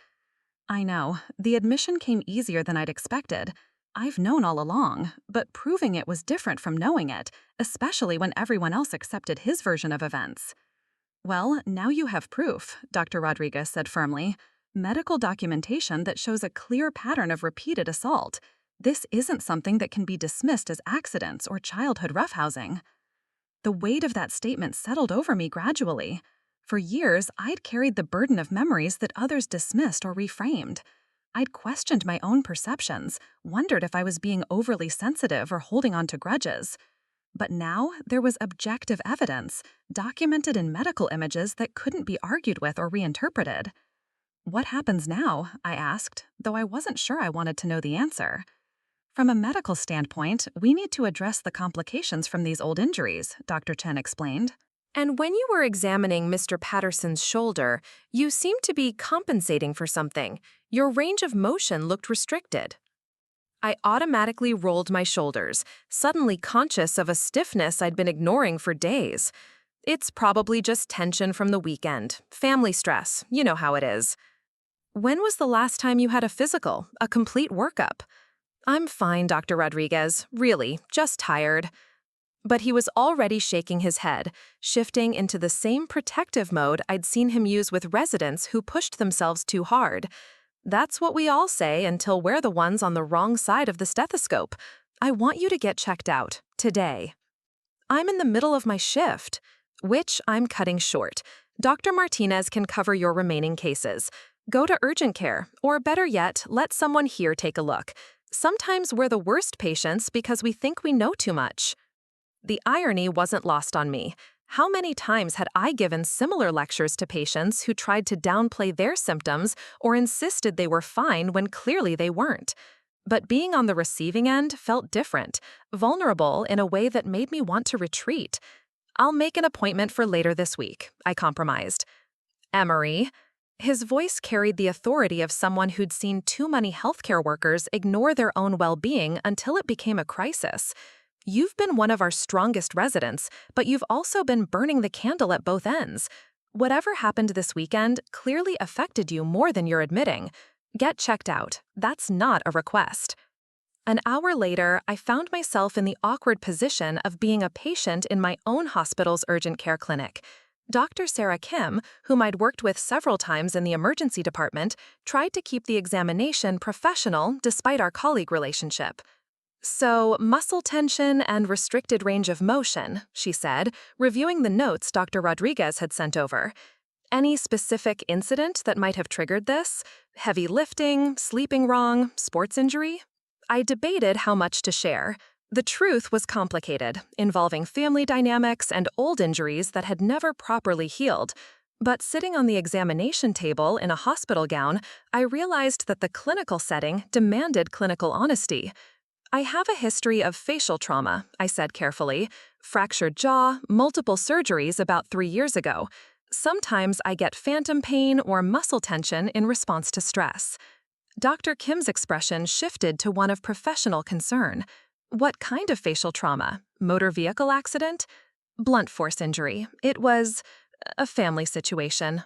I know, the admission came easier than I'd expected. I've known all along, but proving it was different from knowing it, especially when everyone else accepted his version of events. Well, now you have proof, Dr. Rodriguez said firmly. Medical documentation that shows a clear pattern of repeated assault. This isn't something that can be dismissed as accidents or childhood roughhousing. The weight of that statement settled over me gradually. For years, I'd carried the burden of memories that others dismissed or reframed. I'd questioned my own perceptions, wondered if I was being overly sensitive or holding on to grudges. But now, there was objective evidence, documented in medical images that couldn't be argued with or reinterpreted. What happens now? I asked, though I wasn't sure I wanted to know the answer. From a medical standpoint, we need to address the complications from these old injuries, Dr. Chen explained. And when you were examining Mr. Patterson's shoulder, you seemed to be compensating for something. Your range of motion looked restricted. I automatically rolled my shoulders, suddenly conscious of a stiffness I'd been ignoring for days. It's probably just tension from the weekend, family stress, you know how it is. When was the last time you had a physical, a complete workup? I'm fine, Dr. Rodriguez, really, just tired. But he was already shaking his head, shifting into the same protective mode I'd seen him use with residents who pushed themselves too hard. That's what we all say until we're the ones on the wrong side of the stethoscope. I want you to get checked out, today. I'm in the middle of my shift, which I'm cutting short. Dr. Martinez can cover your remaining cases. Go to urgent care, or better yet, let someone here take a look. Sometimes we're the worst patients because we think we know too much. The irony wasn't lost on me. How many times had I given similar lectures to patients who tried to downplay their symptoms or insisted they were fine when clearly they weren't? But being on the receiving end felt different, vulnerable in a way that made me want to retreat. I'll make an appointment for later this week, I compromised. Emery. His voice carried the authority of someone who'd seen too many healthcare workers ignore their own well-being until it became a crisis. You've been one of our strongest residents, but you've also been burning the candle at both ends. Whatever happened this weekend clearly affected you more than you're admitting. Get checked out. That's not a request. An hour later, I found myself in the awkward position of being a patient in my own hospital's urgent care clinic. Dr. Sarah Kim, whom I'd worked with several times in the emergency department, tried to keep the examination professional despite our colleague relationship. So, muscle tension and restricted range of motion, she said, reviewing the notes Dr. Rodriguez had sent over. Any specific incident that might have triggered this? Heavy lifting, sleeping wrong, sports injury? I debated how much to share. The truth was complicated, involving family dynamics and old injuries that had never properly healed. But sitting on the examination table in a hospital gown, I realized that the clinical setting demanded clinical honesty. I have a history of facial trauma, I said carefully. Fractured jaw, multiple surgeries about 3 years ago. Sometimes I get phantom pain or muscle tension in response to stress. Dr. Kim's expression shifted to one of professional concern. What kind of facial trauma? Motor vehicle accident? Blunt force injury. It was a family situation.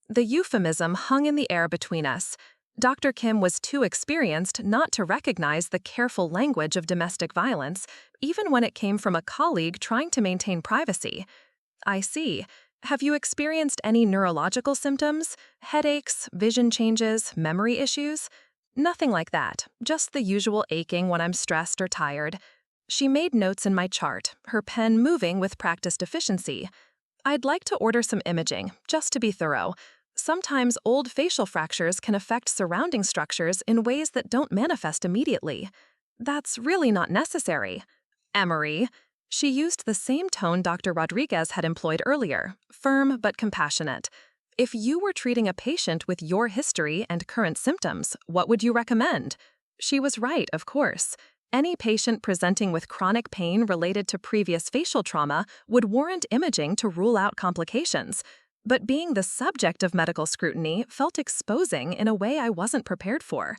The euphemism hung in the air between us. Dr. Kim was too experienced not to recognize the careful language of domestic violence, even when it came from a colleague trying to maintain privacy. I see. Have you experienced any neurological symptoms? Headaches, vision changes, memory issues? Nothing like that, just the usual aching when I'm stressed or tired. She made notes in my chart, her pen moving with practiced efficiency. I'd like to order some imaging, just to be thorough. Sometimes old facial fractures can affect surrounding structures in ways that don't manifest immediately. That's really not necessary. Emery. She used the same tone Dr. Rodriguez had employed earlier, firm but compassionate. If you were treating a patient with your history and current symptoms, what would you recommend? She was right, of course. Any patient presenting with chronic pain related to previous facial trauma would warrant imaging to rule out complications. But being the subject of medical scrutiny felt exposing in a way I wasn't prepared for.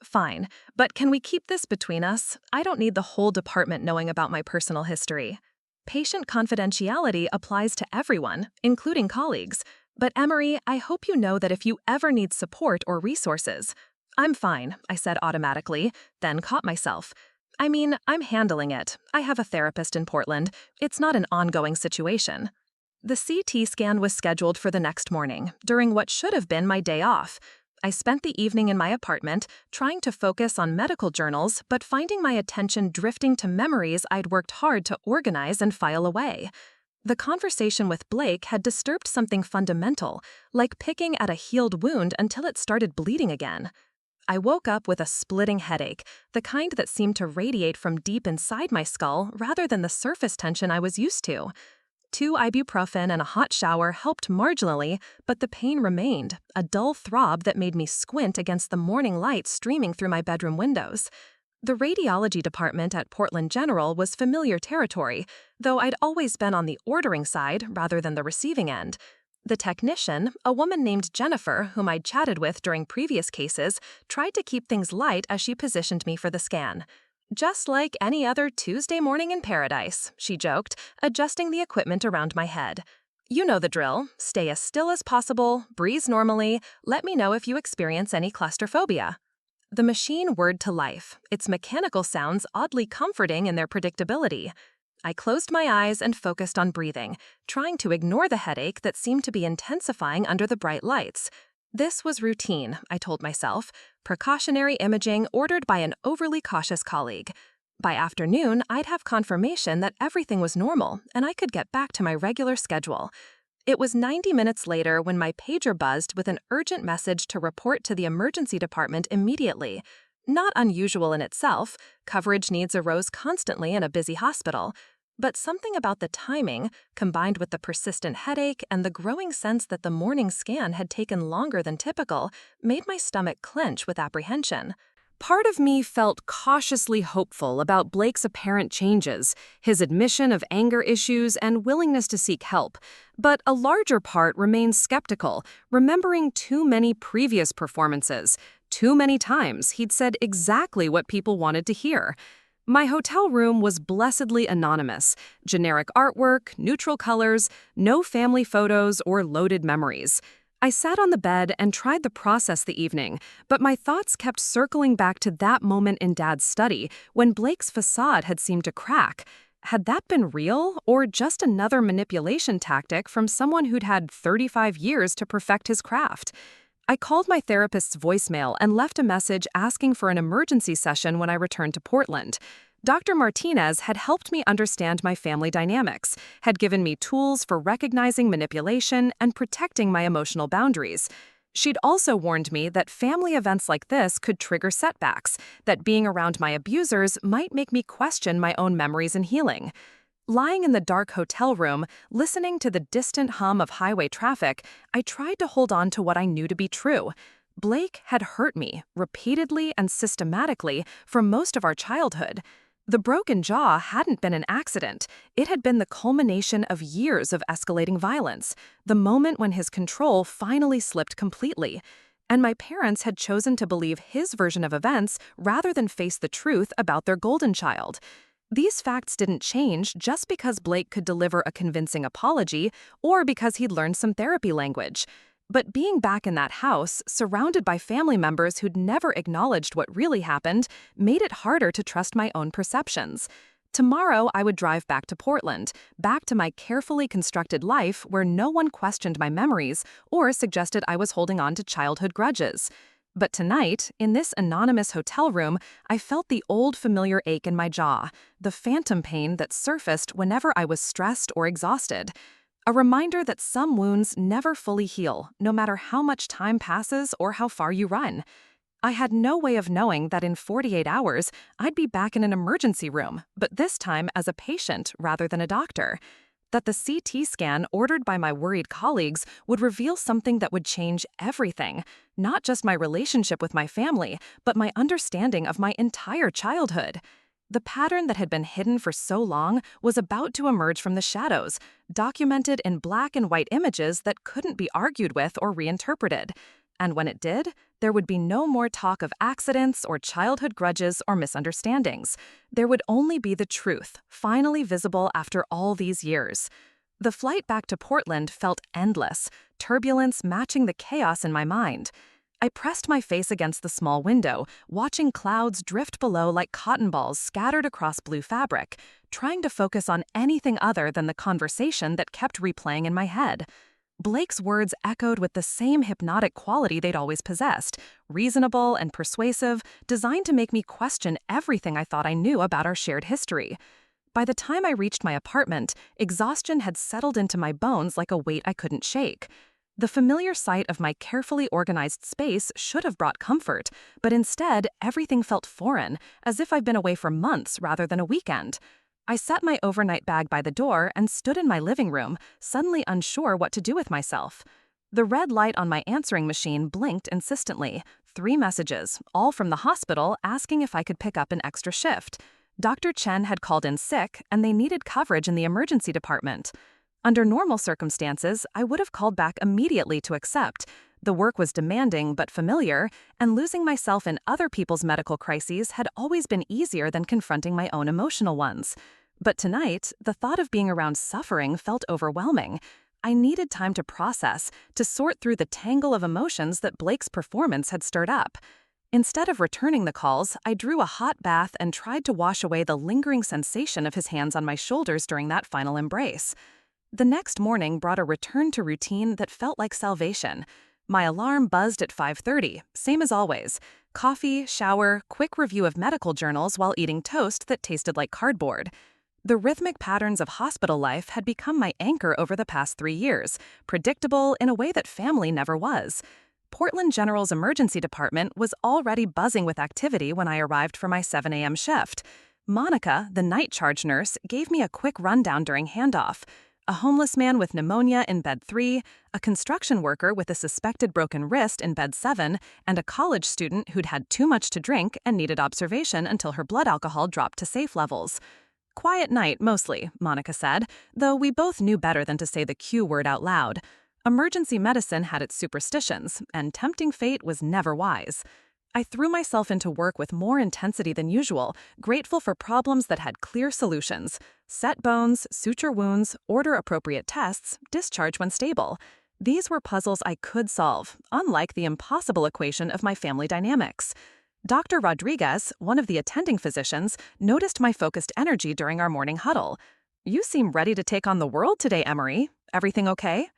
Fine, but can we keep this between us? I don't need the whole department knowing about my personal history. Patient confidentiality applies to everyone, including colleagues. But Emery, I hope you know that if you ever need support or resources— I'm fine, I said automatically, then caught myself. I mean, I'm handling it. I have a therapist in Portland. It's not an ongoing situation. The CT scan was scheduled for the next morning, during what should have been my day off. I spent the evening in my apartment, trying to focus on medical journals, but finding my attention drifting to memories I'd worked hard to organize and file away. The conversation with Blake had disturbed something fundamental, like picking at a healed wound until it started bleeding again. I woke up with a splitting headache, the kind that seemed to radiate from deep inside my skull rather than the surface tension I was used to. 2 ibuprofen and a hot shower helped marginally, but the pain remained, a dull throb that made me squint against the morning light streaming through my bedroom windows. The radiology department at Portland General was familiar territory, though I'd always been on the ordering side rather than the receiving end. The technician, a woman named Jennifer, whom I'd chatted with during previous cases, tried to keep things light as she positioned me for the scan. Just like any other Tuesday morning in paradise, she joked, adjusting the equipment around my head. You know the drill. Stay as still as possible, breathe normally, let me know if you experience any claustrophobia. The machine whirred to life, its mechanical sounds oddly comforting in their predictability. I closed my eyes and focused on breathing, trying to ignore the headache that seemed to be intensifying under the bright lights. This was routine, I told myself, precautionary imaging ordered by an overly cautious colleague. By afternoon, I'd have confirmation that everything was normal and I could get back to my regular schedule. It was 90 minutes later when my pager buzzed with an urgent message to report to the emergency department immediately. Not unusual in itself, coverage needs arose constantly in a busy hospital. But something about the timing, combined with the persistent headache and the growing sense that the morning scan had taken longer than typical, made my stomach clench with apprehension. Part of me felt cautiously hopeful about Blake's apparent changes, his admission of anger issues and willingness to seek help. But a larger part remained skeptical, remembering too many previous performances. Too many times he'd said exactly what people wanted to hear. My hotel room was blessedly anonymous. Generic artwork, neutral colors, no family photos or loaded memories. I sat on the bed and tried to process the evening, but my thoughts kept circling back to that moment in Dad's study when Blake's facade had seemed to crack. Had that been real, or just another manipulation tactic from someone who'd had 35 years to perfect his craft? I called my therapist's voicemail and left a message asking for an emergency session when I returned to Portland. Dr. Martinez had helped me understand my family dynamics, had given me tools for recognizing manipulation and protecting my emotional boundaries. She'd also warned me that family events like this could trigger setbacks, that being around my abusers might make me question my own memories and healing. Lying in the dark hotel room, listening to the distant hum of highway traffic, I tried to hold on to what I knew to be true. Blake had hurt me, repeatedly and systematically, for most of our childhood. The broken jaw hadn't been an accident. It had been the culmination of years of escalating violence, the moment when his control finally slipped completely. And my parents had chosen to believe his version of events rather than face the truth about their golden child. These facts didn't change just because Blake could deliver a convincing apology or because he'd learned some therapy language. But being back in that house, surrounded by family members who'd never acknowledged what really happened, made it harder to trust my own perceptions. Tomorrow, I would drive back to Portland, back to my carefully constructed life where no one questioned my memories or suggested I was holding on to childhood grudges. But tonight, in this anonymous hotel room, I felt the old familiar ache in my jaw, the phantom pain that surfaced whenever I was stressed or exhausted. A reminder that some wounds never fully heal, no matter how much time passes or how far you run. I had no way of knowing that in 48 hours, I'd be back in an emergency room, but this time as a patient rather than a doctor. That the CT scan ordered by my worried colleagues would reveal something that would change everything, not just my relationship with my family, but my understanding of my entire childhood. The pattern that had been hidden for so long was about to emerge from the shadows, documented in black and white images that couldn't be argued with or reinterpreted. And when it did, there would be no more talk of accidents or childhood grudges or misunderstandings. There would only be the truth, finally visible after all these years. The flight back to Portland felt endless, turbulence matching the chaos in my mind. I pressed my face against the small window, watching clouds drift below like cotton balls scattered across blue fabric, trying to focus on anything other than the conversation that kept replaying in my head. Blake's words echoed with the same hypnotic quality they'd always possessed, reasonable and persuasive, designed to make me question everything I thought I knew about our shared history. By the time I reached my apartment, exhaustion had settled into my bones like a weight I couldn't shake. The familiar sight of my carefully organized space should have brought comfort, but instead, everything felt foreign, as if I'd been away for months rather than a weekend. I set my overnight bag by the door and stood in my living room, suddenly unsure what to do with myself. The red light on my answering machine blinked insistently. 3 messages, all from the hospital, asking if I could pick up an extra shift. Dr. Chen had called in sick, and they needed coverage in the emergency department. Under normal circumstances, I would have called back immediately to accept. The work was demanding but familiar, and losing myself in other people's medical crises had always been easier than confronting my own emotional ones. But tonight, the thought of being around suffering felt overwhelming. I needed time to process, to sort through the tangle of emotions that Blake's performance had stirred up. Instead of returning the calls, I drew a hot bath and tried to wash away the lingering sensation of his hands on my shoulders during that final embrace. The next morning brought a return to routine that felt like salvation. My alarm buzzed at 5:30, same as always. Coffee, shower, quick review of medical journals while eating toast that tasted like cardboard. The rhythmic patterns of hospital life had become my anchor over the past 3 years, predictable in a way that family never was. Portland General's emergency department was already buzzing with activity when I arrived for my 7 a.m. shift. Monica, the night charge nurse, gave me a quick rundown during handoff. A homeless man with pneumonia in bed 3, a construction worker with a suspected broken wrist in bed 7, and a college student who'd had too much to drink and needed observation until her blood alcohol dropped to safe levels. Quiet night, mostly, Monica said, though we both knew better than to say the Q word out loud. Emergency medicine had its superstitions, and tempting fate was never wise. I threw myself into work with more intensity than usual, grateful for problems that had clear solutions. Set bones, suture wounds, order appropriate tests, discharge when stable. These were puzzles I could solve, unlike the impossible equation of my family dynamics. Dr. Rodriguez, one of the attending physicians, noticed my focused energy during our morning huddle. "You seem ready to take on the world today, Emery. Everything okay?"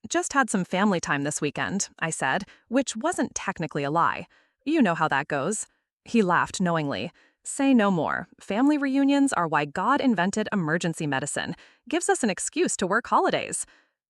"Just had some family time this weekend," I said, which wasn't technically a lie. "You know how that goes." He laughed knowingly. Say no more. Family reunions are why God invented emergency medicine. Gives us an excuse to work holidays.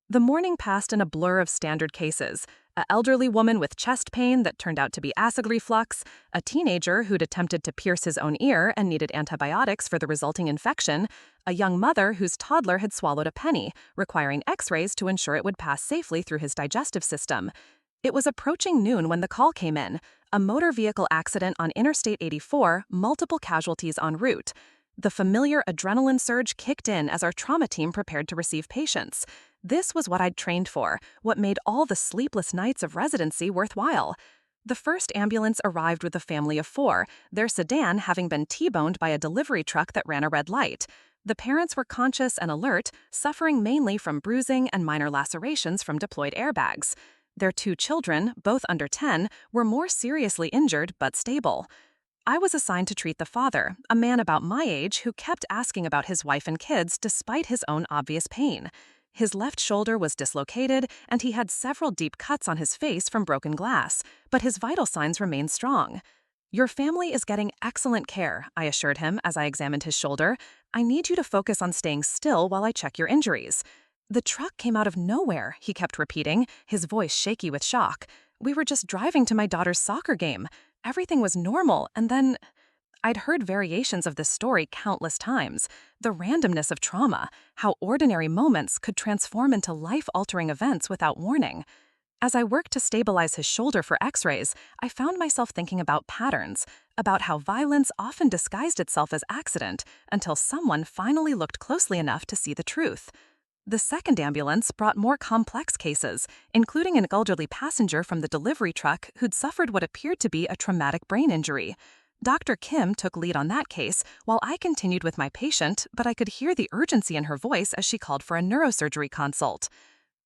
The morning passed in a blur of standard cases. An elderly woman with chest pain that turned out to be acid reflux, a teenager who'd attempted to pierce his own ear and needed antibiotics for the resulting infection, a young mother whose toddler had swallowed a penny, requiring x-rays to ensure it would pass safely through his digestive system. It was approaching noon when the call came in. A motor vehicle accident on Interstate 84, multiple casualties en route. The familiar adrenaline surge kicked in as our trauma team prepared to receive patients. This was what I'd trained for, what made all the sleepless nights of residency worthwhile. The first ambulance arrived with a family of 4, their sedan having been T-boned by a delivery truck that ran a red light. The parents were conscious and alert, suffering mainly from bruising and minor lacerations from deployed airbags. Their 2 children, both under 10, were more seriously injured but stable. I was assigned to treat the father, a man about my age who kept asking about his wife and kids despite his own obvious pain. His left shoulder was dislocated, and he had several deep cuts on his face from broken glass, but his vital signs remained strong. "Your family is getting excellent care," I assured him as I examined his shoulder. "I need you to focus on staying still while I check your injuries." "The truck came out of nowhere," he kept repeating, his voice shaky with shock. "We were just driving to my daughter's soccer game. Everything was normal, and then—" I'd heard variations of this story countless times. The randomness of trauma, how ordinary moments could transform into life-altering events without warning. As I worked to stabilize his shoulder for x-rays, I found myself thinking about patterns, about how violence often disguised itself as accident until someone finally looked closely enough to see the truth. The second ambulance brought more complex cases, including an elderly passenger from the delivery truck who'd suffered what appeared to be a traumatic brain injury. Dr. Kim took lead on that case, while I continued with my patient, but I could hear the urgency in her voice as she called for a neurosurgery consult.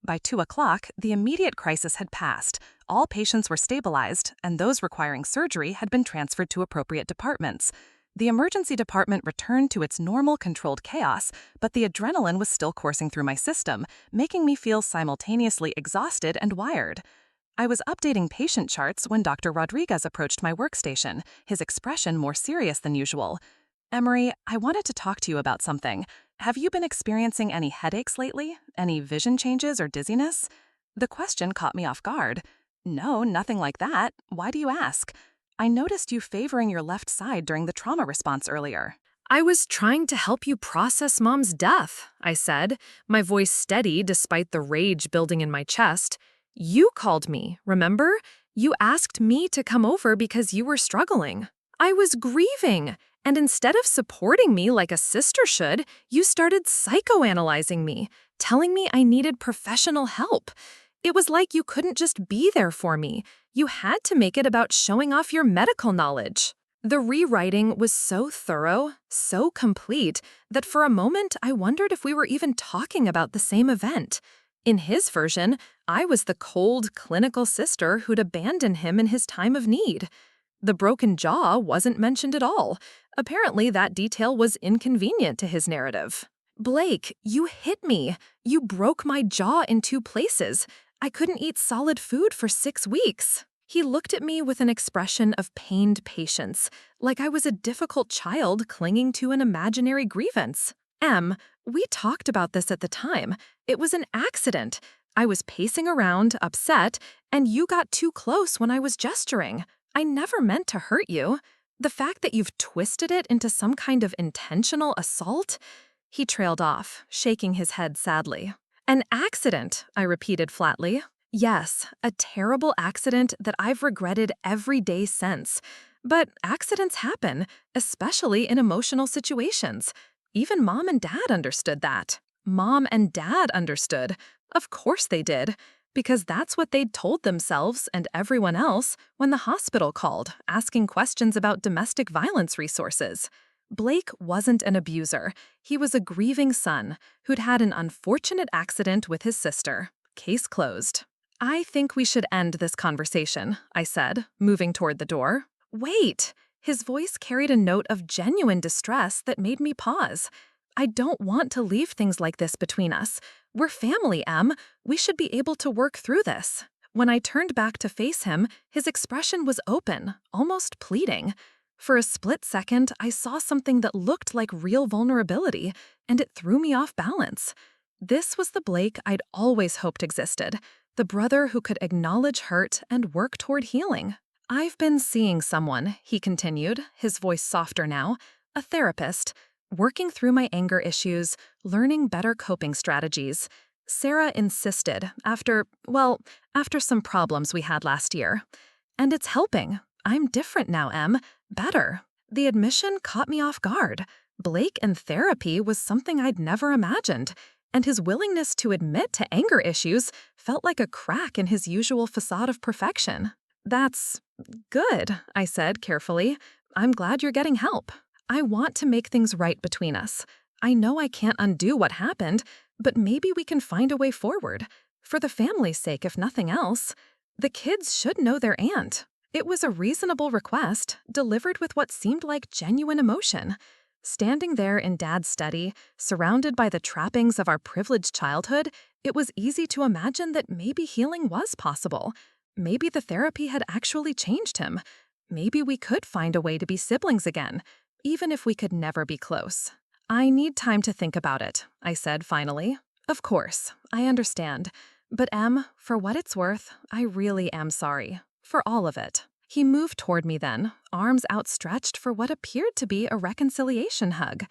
By 2 o'clock, the immediate crisis had passed. All patients were stabilized, and those requiring surgery had been transferred to appropriate departments. The emergency department returned to its normal controlled chaos, but the adrenaline was still coursing through my system, making me feel simultaneously exhausted and wired. I was updating patient charts when Dr. Rodriguez approached my workstation, his expression more serious than usual. "Emery, I wanted to talk to you about something. Have you been experiencing any headaches lately? Any vision changes or dizziness?" The question caught me off guard. "No, nothing like that. Why do you ask? I noticed you favoring your left side during the trauma response earlier." I was trying to help you process Mom's death, I said, my voice steady despite the rage building in my chest. You called me, remember? You asked me to come over because you were struggling. I was grieving, and instead of supporting me like a sister should, you started psychoanalyzing me, telling me I needed professional help. It was like you couldn't just be there for me. You had to make it about showing off your medical knowledge. The rewriting was so thorough, so complete, that for a moment I wondered if we were even talking about the same event. In his version, I was the cold, clinical sister who'd abandoned him in his time of need. The broken jaw wasn't mentioned at all. Apparently, that detail was inconvenient to his narrative. "Blake, you hit me. You broke my jaw in 2 places. I couldn't eat solid food for 6 weeks." He looked at me with an expression of pained patience, like I was a difficult child clinging to an imaginary grievance. We talked about this at the time. It was an accident. I was pacing around, upset, and you got too close when I was gesturing. I never meant to hurt you. The fact that you've twisted it into some kind of intentional assault?" He trailed off, shaking his head sadly. "An accident," I repeated flatly. "Yes, a terrible accident that I've regretted every day since. But accidents happen, especially in emotional situations. Even Mom and Dad understood that. Mom and Dad understood. Of course they did, because that's what they'd told themselves and everyone else when the hospital called, asking questions about domestic violence resources. Blake wasn't an abuser. He was a grieving son who'd had an unfortunate accident with his sister. Case closed. "I think we should end this conversation," I said, moving toward the door. "Wait!" His voice carried a note of genuine distress that made me pause. "I don't want to leave things like this between us. We're family, Em. We should be able to work through this." When I turned back to face him, his expression was open, almost pleading. For a split second, I saw something that looked like real vulnerability, and it threw me off balance. This was the Blake I'd always hoped existed, the brother who could acknowledge hurt and work toward healing. "I've been seeing someone," he continued, his voice softer now, "a therapist, working through my anger issues, learning better coping strategies. Sarah insisted after some problems we had last year. And it's helping. I'm different now, Em. Better." The admission caught me off guard. Blake and therapy was something I'd never imagined, and his willingness to admit to anger issues felt like a crack in his usual facade of perfection. "That's good," I said carefully. "I'm glad you're getting help. I want to make things right between us. I know I can't undo what happened, but maybe we can find a way forward. For the family's sake, if nothing else. The kids should know their aunt." It was a reasonable request, delivered with what seemed like genuine emotion. Standing there in Dad's study, surrounded by the trappings of our privileged childhood, it was easy to imagine that maybe healing was possible. Maybe the therapy had actually changed him. Maybe we could find a way to be siblings again, even if we could never be close. "I need time to think about it," I said finally. "Of course, I understand. But Em, for what it's worth, I really am sorry. For all of it." He moved toward me then, arms outstretched for what appeared to be a reconciliation hug.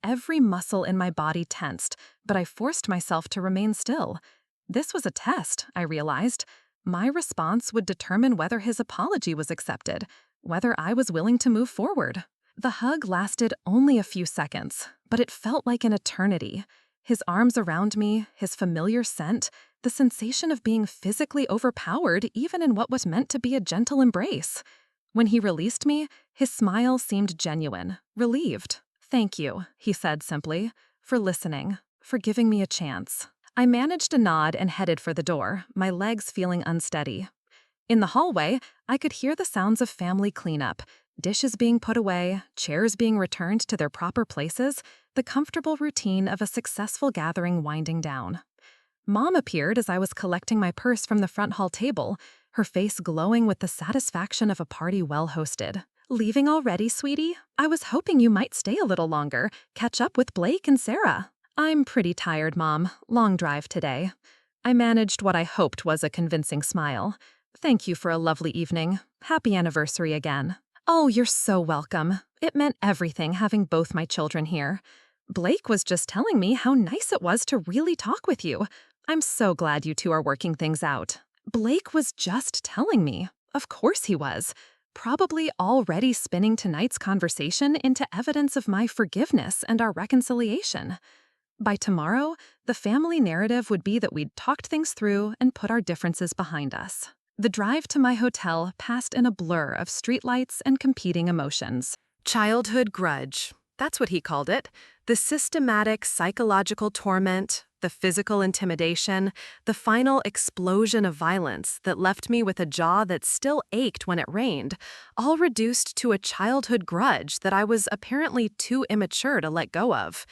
Every muscle in my body tensed, but I forced myself to remain still. This was a test, I realized. My response would determine whether his apology was accepted, whether I was willing to move forward. The hug lasted only a few seconds, but it felt like an eternity. His arms around me, his familiar scent, the sensation of being physically overpowered even in what was meant to be a gentle embrace. When he released me, his smile seemed genuine, relieved. "Thank you," he said simply, "for listening, for giving me a chance." I managed a nod and headed for the door, my legs feeling unsteady. In the hallway, I could hear the sounds of family cleanup, dishes being put away, chairs being returned to their proper places, the comfortable routine of a successful gathering winding down. Mom appeared as I was collecting my purse from the front hall table, her face glowing with the satisfaction of a party well hosted. "Leaving already, sweetie? I was hoping you might stay a little longer, catch up with Blake and Sarah." "I'm pretty tired, Mom. Long drive today." I managed what I hoped was a convincing smile. "Thank you for a lovely evening. Happy anniversary again." "Oh, you're so welcome. It meant everything having both my children here. Blake was just telling me how nice it was to really talk with you. I'm so glad you two are working things out." Blake was just telling me. Of course he was. Probably already spinning tonight's conversation into evidence of my forgiveness and our reconciliation. By tomorrow, the family narrative would be that we'd talked things through and put our differences behind us. The drive to my hotel passed in a blur of streetlights and competing emotions. Childhood grudge. That's what he called it. The systematic psychological torment, the physical intimidation, the final explosion of violence that left me with a jaw that still ached when it rained, all reduced to a childhood grudge that I was apparently too immature to let go of.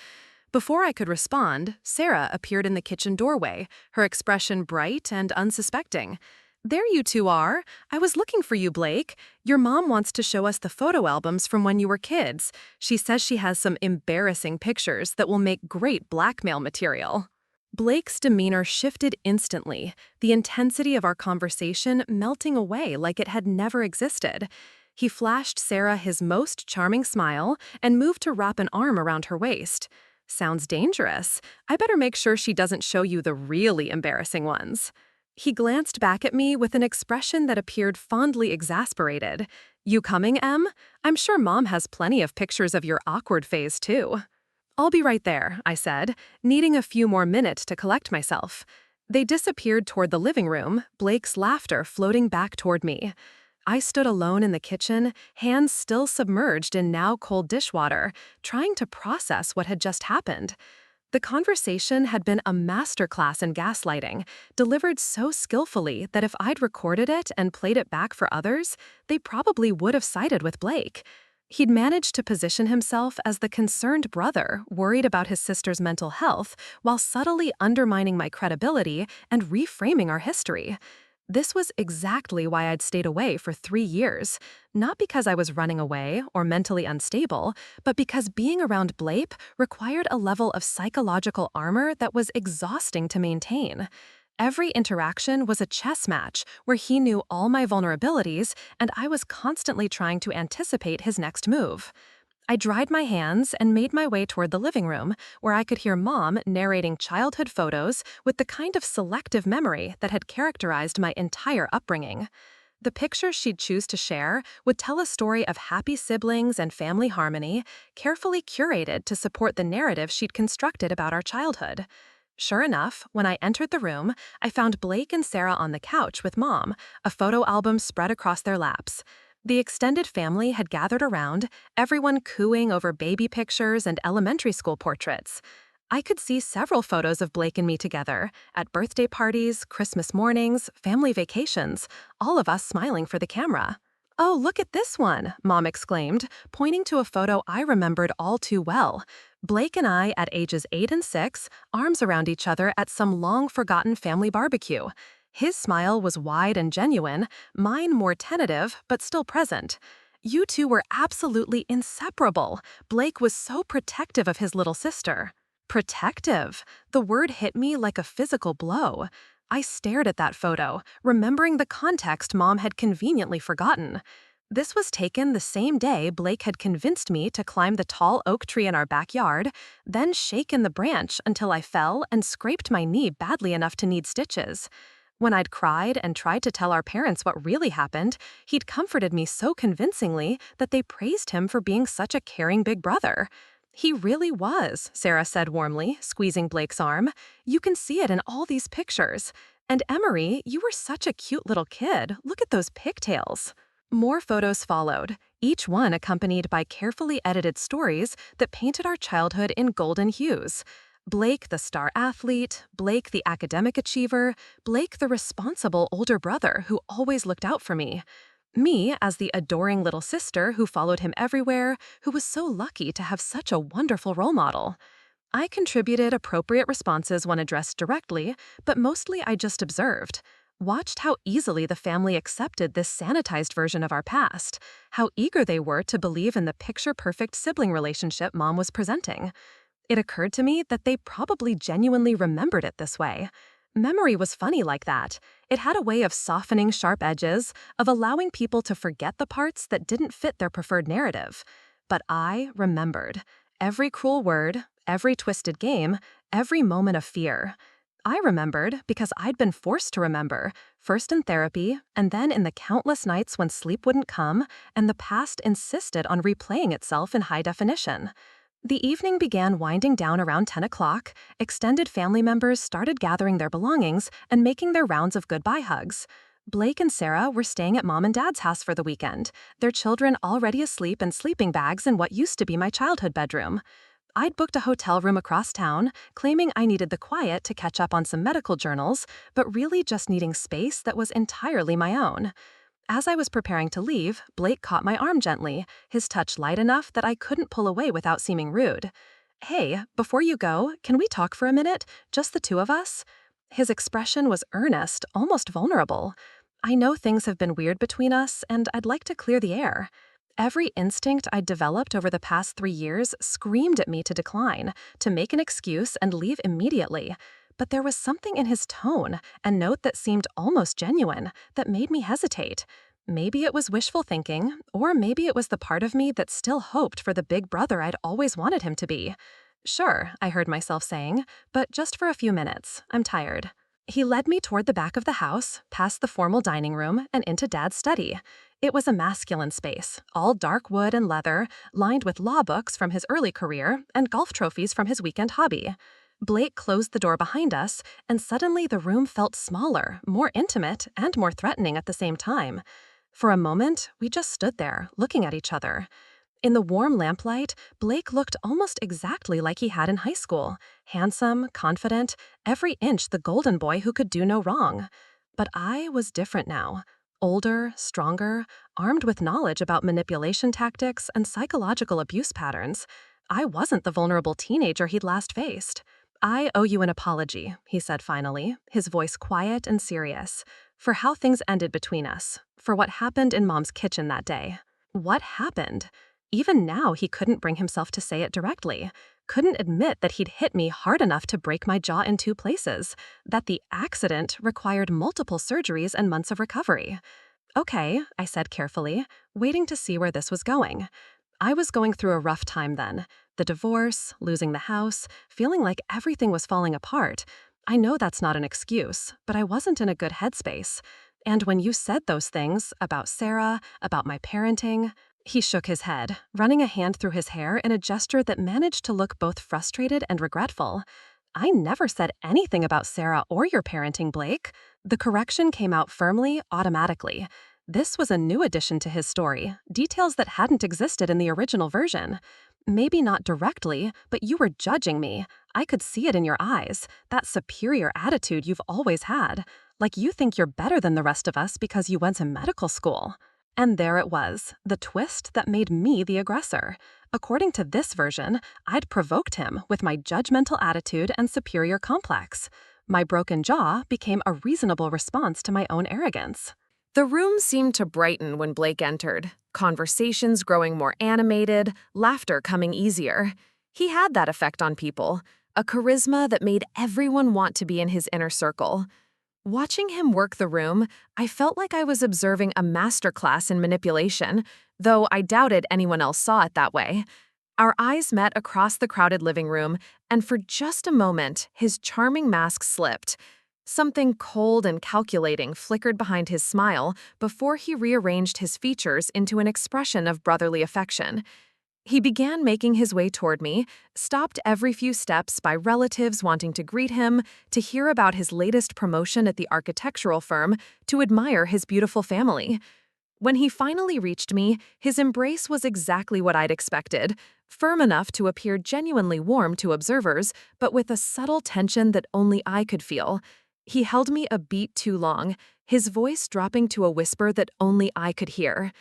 Before I could respond, Sarah appeared in the kitchen doorway, her expression bright and unsuspecting. "There you two are. I was looking for you, Blake. Your mom wants to show us the photo albums from when you were kids. She says she has some embarrassing pictures that will make great blackmail material." Blake's demeanor shifted instantly, the intensity of our conversation melting away like it had never existed. He flashed Sarah his most charming smile and moved to wrap an arm around her waist. "Sounds dangerous. I better make sure she doesn't show you the really embarrassing ones." He glanced back at me with an expression that appeared fondly exasperated. "You coming, Em? I'm sure Mom has plenty of pictures of your awkward phase, too." "I'll be right there," I said, needing a few more minutes to collect myself. They disappeared toward the living room, Blake's laughter floating back toward me. I stood alone in the kitchen, hands still submerged in now cold dishwater, trying to process what had just happened. The conversation had been a masterclass in gaslighting, delivered so skillfully that if I'd recorded it and played it back for others, they probably would have sided with Blake. He'd managed to position himself as the concerned brother worried about his sister's mental health while subtly undermining my credibility and reframing our history. This was exactly why I'd stayed away for 3 years. Not because I was running away or mentally unstable, but because being around Blape required a level of psychological armor that was exhausting to maintain. Every interaction was a chess match where he knew all my vulnerabilities and I was constantly trying to anticipate his next move. I dried my hands and made my way toward the living room, where I could hear Mom narrating childhood photos with the kind of selective memory that had characterized my entire upbringing. The pictures she'd choose to share would tell a story of happy siblings and family harmony, carefully curated to support the narrative she'd constructed about our childhood. Sure enough, when I entered the room, I found Blake and Sarah on the couch with Mom, a photo album spread across their laps. The extended family had gathered around, everyone cooing over baby pictures and elementary school portraits. I could see several photos of Blake and me together, at birthday parties, Christmas mornings, family vacations, all of us smiling for the camera. "Oh, look at this one," Mom exclaimed, pointing to a photo I remembered all too well. Blake and I at ages 8 and 6, arms around each other at some long-forgotten family barbecue. His smile was wide and genuine, mine more tentative, but still present. You two were absolutely inseparable. Blake was so protective of his little sister. Protective. The word hit me like a physical blow. I stared at that photo, remembering the context Mom had conveniently forgotten. This was taken the same day Blake had convinced me to climb the tall oak tree in our backyard, then shaken the branch until I fell and scraped my knee badly enough to need stitches. When I'd cried and tried to tell our parents what really happened, he'd comforted me so convincingly that they praised him for being such a caring big brother. "He really was," Sarah said warmly, squeezing Blake's arm. "You can see it in all these pictures. And Emery, you were such a cute little kid. Look at those pigtails." More photos followed, each one accompanied by carefully edited stories that painted our childhood in golden hues. Blake the star athlete, Blake the academic achiever, Blake the responsible older brother who always looked out for me. Me as the adoring little sister who followed him everywhere, who was so lucky to have such a wonderful role model. I contributed appropriate responses when addressed directly, but mostly I just observed. Watched how easily the family accepted this sanitized version of our past, how eager they were to believe in the picture-perfect sibling relationship Mom was presenting. It occurred to me that they probably genuinely remembered it this way. Memory was funny like that. It had a way of softening sharp edges, of allowing people to forget the parts that didn't fit their preferred narrative. But I remembered. Every cruel word, every twisted game, every moment of fear. I remembered because I'd been forced to remember, first in therapy, and then in the countless nights when sleep wouldn't come, and the past insisted on replaying itself in high definition. The evening began winding down around 10 o'clock. Extended family members started gathering their belongings and making their rounds of goodbye hugs. Blake and Sarah were staying at Mom and Dad's house for the weekend, their children already asleep in sleeping bags in what used to be my childhood bedroom. I'd booked a hotel room across town, claiming I needed the quiet to catch up on some medical journals, but really just needing space that was entirely my own. As I was preparing to leave, Blake caught my arm gently, his touch light enough that I couldn't pull away without seeming rude. "Hey, before you go, can we talk for a minute? Just the two of us?" His expression was earnest, almost vulnerable. I know things have been weird between us, and I'd like to clear the air. Every instinct I'd developed over the past 3 years screamed at me to decline, to make an excuse and leave immediately. But there was something in his tone, a note that seemed almost genuine, that made me hesitate. Maybe it was wishful thinking, or maybe it was the part of me that still hoped for the big brother I'd always wanted him to be. "Sure," I heard myself saying, "but just for a few minutes. I'm tired." He led me toward the back of the house, past the formal dining room, and into Dad's study. It was a masculine space, all dark wood and leather, lined with law books from his early career and golf trophies from his weekend hobby. Blake closed the door behind us, and suddenly the room felt smaller, more intimate, and more threatening at the same time. For a moment, we just stood there, looking at each other. In the warm lamplight, Blake looked almost exactly like he had in high school. Handsome, confident, every inch the golden boy who could do no wrong. But I was different now. Older, stronger, armed with knowledge about manipulation tactics and psychological abuse patterns. I wasn't the vulnerable teenager he'd last faced. "I owe you an apology," he said finally, his voice quiet and serious. For how things ended between us, for what happened in Mom's kitchen that day. What happened? Even now, he couldn't bring himself to say it directly, couldn't admit that he'd hit me hard enough to break my jaw in 2 places, that the accident required multiple surgeries and months of recovery. Okay, I said carefully, waiting to see where this was going. I was going through a rough time then. The divorce, losing the house, feeling like everything was falling apart. I know that's not an excuse, but I wasn't in a good headspace. And when you said those things about Sarah, about my parenting, he shook his head, running a hand through his hair in a gesture that managed to look both frustrated and regretful. I never said anything about Sarah or your parenting, Blake. The correction came out firmly, automatically. This was a new addition to his story, details that hadn't existed in the original version. Maybe not directly, but you were judging me. I could see it in your eyes, that superior attitude you've always had. Like you think you're better than the rest of us because you went to medical school. And there it was, the twist that made me the aggressor. According to this version, I'd provoked him with my judgmental attitude and superior complex. My broken jaw became a reasonable response to my own arrogance. The room seemed to brighten when Blake entered, conversations growing more animated, laughter coming easier. He had that effect on people, a charisma that made everyone want to be in his inner circle. Watching him work the room, I felt like I was observing a masterclass in manipulation, though I doubted anyone else saw it that way. Our eyes met across the crowded living room, and for just a moment, his charming mask slipped. Something cold and calculating flickered behind his smile before he rearranged his features into an expression of brotherly affection. He began making his way toward me, stopped every few steps by relatives wanting to greet him, to hear about his latest promotion at the architectural firm, to admire his beautiful family. When he finally reached me, his embrace was exactly what I'd expected, firm enough to appear genuinely warm to observers, but with a subtle tension that only I could feel. He held me a beat too long, his voice dropping to a whisper that only I could hear.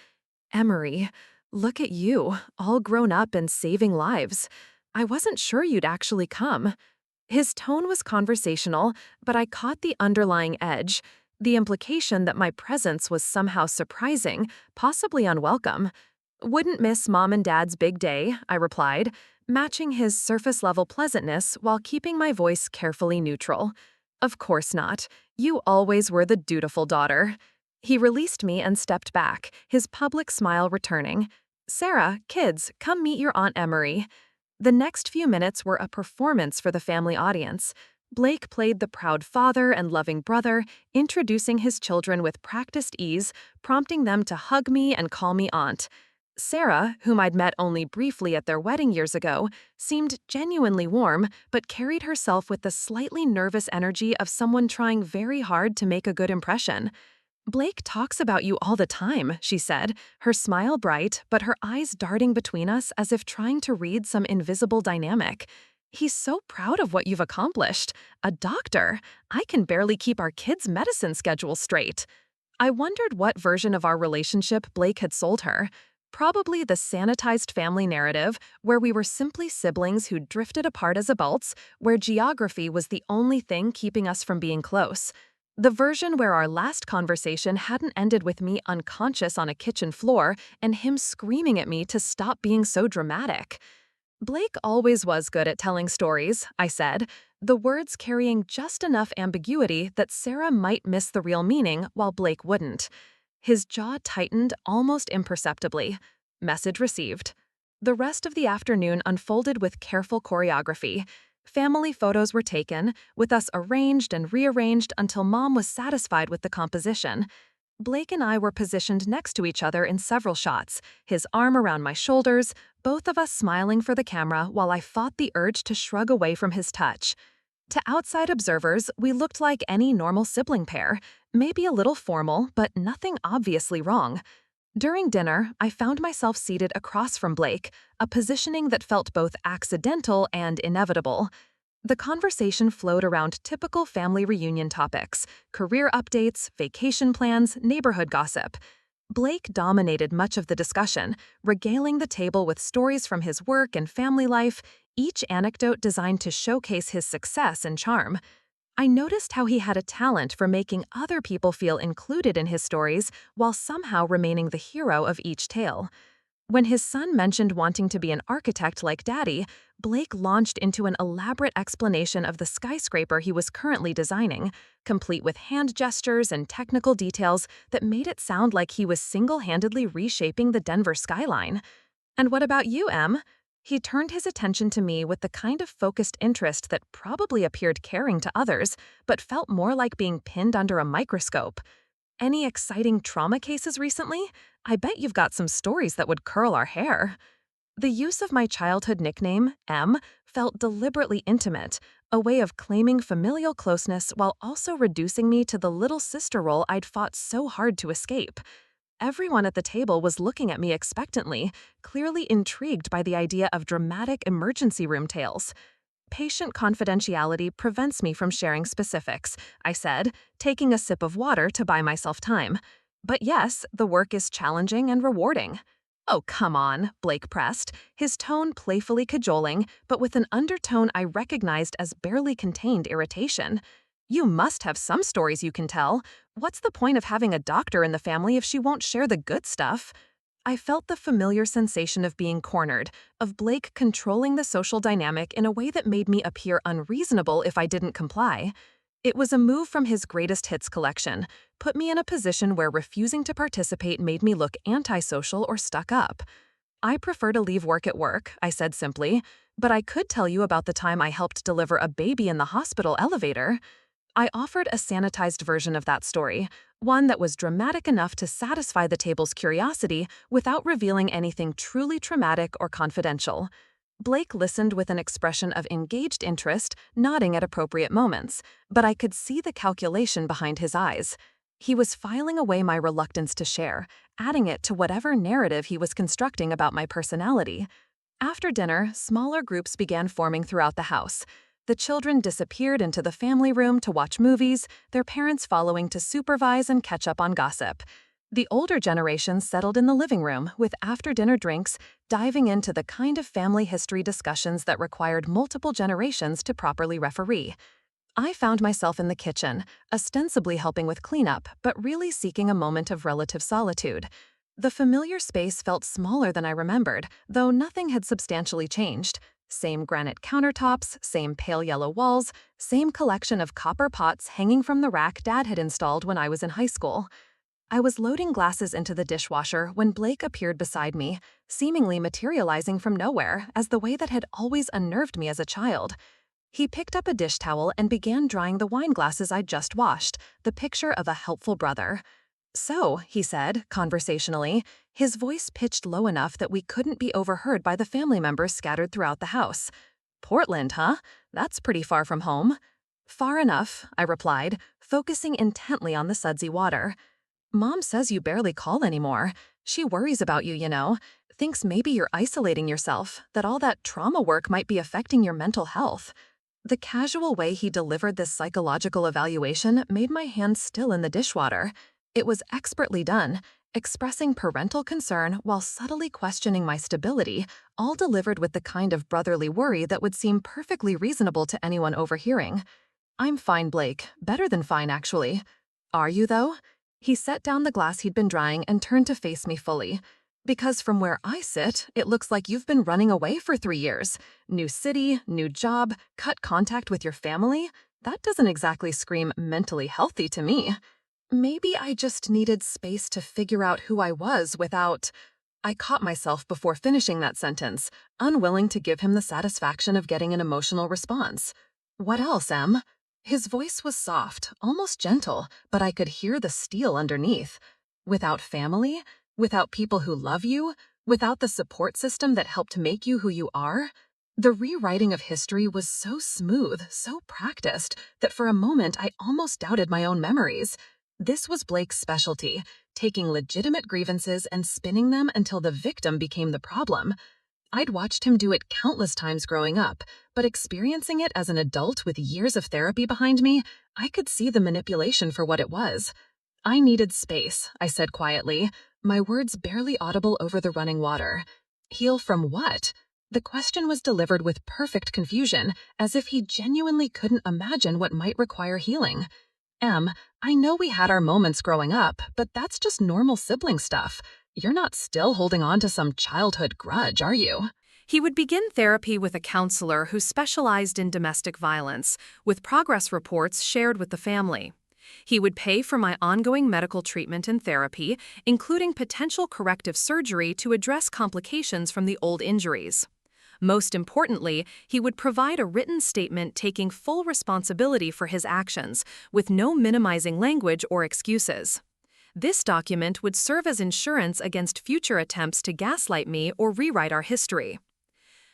"Emery, look at you, all grown up and saving lives. I wasn't sure you'd actually come." His tone was conversational, but I caught the underlying edge, the implication that my presence was somehow surprising, possibly unwelcome. "Wouldn't miss Mom and Dad's big day," I replied, matching his surface-level pleasantness while keeping my voice carefully neutral. "Of course not. You always were the dutiful daughter." He released me and stepped back, his public smile returning. "Sarah, kids, come meet your Aunt Emery." The next few minutes were a performance for the family audience. Blake played the proud father and loving brother, introducing his children with practiced ease, prompting them to hug me and call me aunt. Sarah, whom I'd met only briefly at their wedding years ago, seemed genuinely warm, but carried herself with the slightly nervous energy of someone trying very hard to make a good impression. "Blake talks about you all the time," she said, her smile bright, but her eyes darting between us as if trying to read some invisible dynamic. "He's so proud of what you've accomplished. A doctor. I can barely keep our kids' medicine schedule straight." I wondered what version of our relationship Blake had sold her. Probably the sanitized family narrative, where we were simply siblings who drifted apart as adults, where geography was the only thing keeping us from being close. The version where our last conversation hadn't ended with me unconscious on a kitchen floor and him screaming at me to stop being so dramatic. "Blake always was good at telling stories," I said, the words carrying just enough ambiguity that Sarah might miss the real meaning while Blake wouldn't. His jaw tightened almost imperceptibly. Message received. The rest of the afternoon unfolded with careful choreography. Family photos were taken, with us arranged and rearranged until Mom was satisfied with the composition. Blake and I were positioned next to each other in several shots, his arm around my shoulders, both of us smiling for the camera while I fought the urge to shrug away from his touch. To outside observers, we looked like any normal sibling pair, maybe a little formal, but nothing obviously wrong. During dinner, I found myself seated across from Blake, a positioning that felt both accidental and inevitable. The conversation flowed around typical family reunion topics, career updates, vacation plans, neighborhood gossip. Blake dominated much of the discussion, regaling the table with stories from his work and family life, each anecdote designed to showcase his success and charm. I noticed how he had a talent for making other people feel included in his stories while somehow remaining the hero of each tale. When his son mentioned wanting to be an architect like Daddy, Blake launched into an elaborate explanation of the skyscraper he was currently designing, complete with hand gestures and technical details that made it sound like he was single-handedly reshaping the Denver skyline. "And what about you, Em?" He turned his attention to me with the kind of focused interest that probably appeared caring to others, but felt more like being pinned under a microscope. "Any exciting trauma cases recently? I bet you've got some stories that would curl our hair." The use of my childhood nickname, M, felt deliberately intimate, a way of claiming familial closeness while also reducing me to the little sister role I'd fought so hard to escape. Everyone at the table was looking at me expectantly, clearly intrigued by the idea of dramatic emergency room tales. "Patient confidentiality prevents me from sharing specifics," I said, taking a sip of water to buy myself time. "But yes, the work is challenging and rewarding." "Oh, come on," Blake pressed, his tone playfully cajoling, but with an undertone I recognized as barely contained irritation. "You must have some stories you can tell. What's the point of having a doctor in the family if she won't share the good stuff?" I felt the familiar sensation of being cornered, of Blake controlling the social dynamic in a way that made me appear unreasonable if I didn't comply. It was a move from his greatest hits collection, put me in a position where refusing to participate made me look antisocial or stuck up. "I prefer to leave work at work," I said simply, "but I could tell you about the time I helped deliver a baby in the hospital elevator." I offered a sanitized version of that story, one that was dramatic enough to satisfy the table's curiosity without revealing anything truly traumatic or confidential. Blake listened with an expression of engaged interest, nodding at appropriate moments, but I could see the calculation behind his eyes. He was filing away my reluctance to share, adding it to whatever narrative he was constructing about my personality. After dinner, smaller groups began forming throughout the house. The children disappeared into the family room to watch movies, their parents following to supervise and catch up on gossip. The older generation settled in the living room with after-dinner drinks, diving into the kind of family history discussions that required multiple generations to properly referee. I found myself in the kitchen, ostensibly helping with cleanup, but really seeking a moment of relative solitude. The familiar space felt smaller than I remembered, though nothing had substantially changed. Same granite countertops, same pale yellow walls, same collection of copper pots hanging from the rack Dad had installed when I was in high school. I was loading glasses into the dishwasher when Blake appeared beside me, seemingly materializing from nowhere as the way that had always unnerved me as a child. He picked up a dish towel and began drying the wine glasses I'd just washed, the picture of a helpful brother. "So," he said, conversationally, his voice pitched low enough that we couldn't be overheard by the family members scattered throughout the house. "Portland, huh? That's pretty far from home." "Far enough," I replied, focusing intently on the sudsy water. "Mom says you barely call anymore. She worries about you, you know. Thinks maybe you're isolating yourself, that all that trauma work might be affecting your mental health." The casual way he delivered this psychological evaluation made my hands still in the dishwater. It was expertly done, expressing parental concern while subtly questioning my stability, all delivered with the kind of brotherly worry that would seem perfectly reasonable to anyone overhearing. "I'm fine, Blake. Better than fine, actually." "Are you, though?" He set down the glass he'd been drying and turned to face me fully. "Because from where I sit, it looks like you've been running away for 3 years. New city, new job, cut contact with your family. That doesn't exactly scream mentally healthy to me." Maybe I just needed space to figure out who I was without... I caught myself before finishing that sentence, unwilling to give him the satisfaction of getting an emotional response. "What else, Em?" His voice was soft, almost gentle, but I could hear the steel underneath. "Without family? Without people who love you? Without the support system that helped make you who you are?" The rewriting of history was so smooth, so practiced, that for a moment I almost doubted my own memories. This was Blake's specialty, taking legitimate grievances and spinning them until the victim became the problem. I'd watched him do it countless times growing up, but experiencing it as an adult with years of therapy behind me, I could see the manipulation for what it was. "I needed space," I said quietly, my words barely audible over the running water. "Heal from what?" The question was delivered with perfect confusion, as if he genuinely couldn't imagine what might require healing. Em, I know we had our moments growing up, but that's just normal sibling stuff. You're not still holding on to some childhood grudge, are you? He would begin therapy with a counselor who specialized in domestic violence, with progress reports shared with the family. He would pay for my ongoing medical treatment and therapy, including potential corrective surgery to address complications from the old injuries. Most importantly, he would provide a written statement taking full responsibility for his actions, with no minimizing language or excuses. This document would serve as insurance against future attempts to gaslight me or rewrite our history.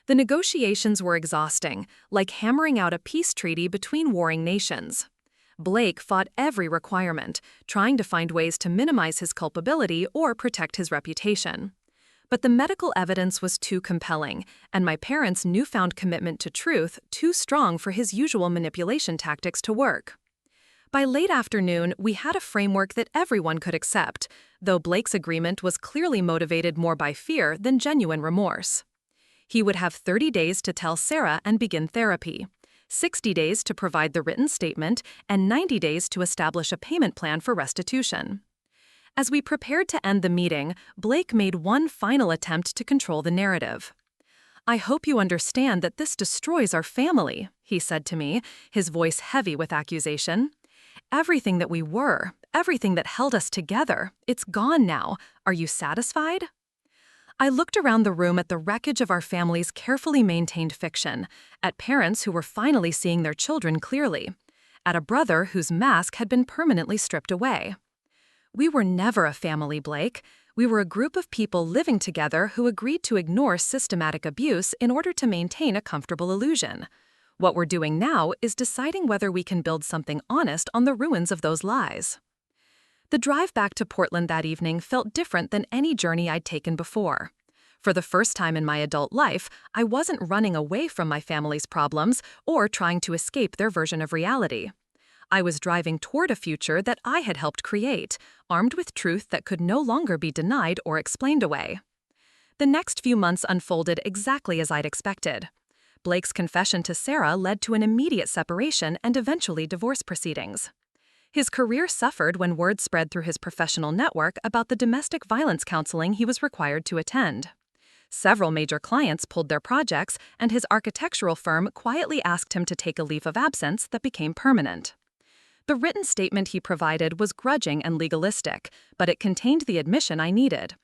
The negotiations were exhausting, like hammering out a peace treaty between warring nations. Blake fought every requirement, trying to find ways to minimize his culpability or protect his reputation. But the medical evidence was too compelling, and my parents' newfound commitment to truth too strong for his usual manipulation tactics to work. By late afternoon, we had a framework that everyone could accept, though Blake's agreement was clearly motivated more by fear than genuine remorse. He would have 30 days to tell Sarah and begin therapy, 60 days to provide the written statement, and 90 days to establish a payment plan for restitution. As we prepared to end the meeting, Blake made one final attempt to control the narrative. "I hope you understand that this destroys our family," he said to me, his voice heavy with accusation. "Everything that we were, everything that held us together, it's gone now. Are you satisfied?" I looked around the room at the wreckage of our family's carefully maintained fiction, at parents who were finally seeing their children clearly, at a brother whose mask had been permanently stripped away. We were never a family, Blake. We were a group of people living together who agreed to ignore systematic abuse in order to maintain a comfortable illusion. What we're doing now is deciding whether we can build something honest on the ruins of those lies. The drive back to Portland that evening felt different than any journey I'd taken before. For the first time in my adult life, I wasn't running away from my family's problems or trying to escape their version of reality. I was driving toward a future that I had helped create, armed with truth that could no longer be denied or explained away. The next few months unfolded exactly as I'd expected. Blake's confession to Sarah led to an immediate separation and eventually divorce proceedings. His career suffered when word spread through his professional network about the domestic violence counseling he was required to attend. Several major clients pulled their projects, and his architectural firm quietly asked him to take a leave of absence that became permanent. The written statement he provided was grudging and legalistic, but it contained the admission I needed.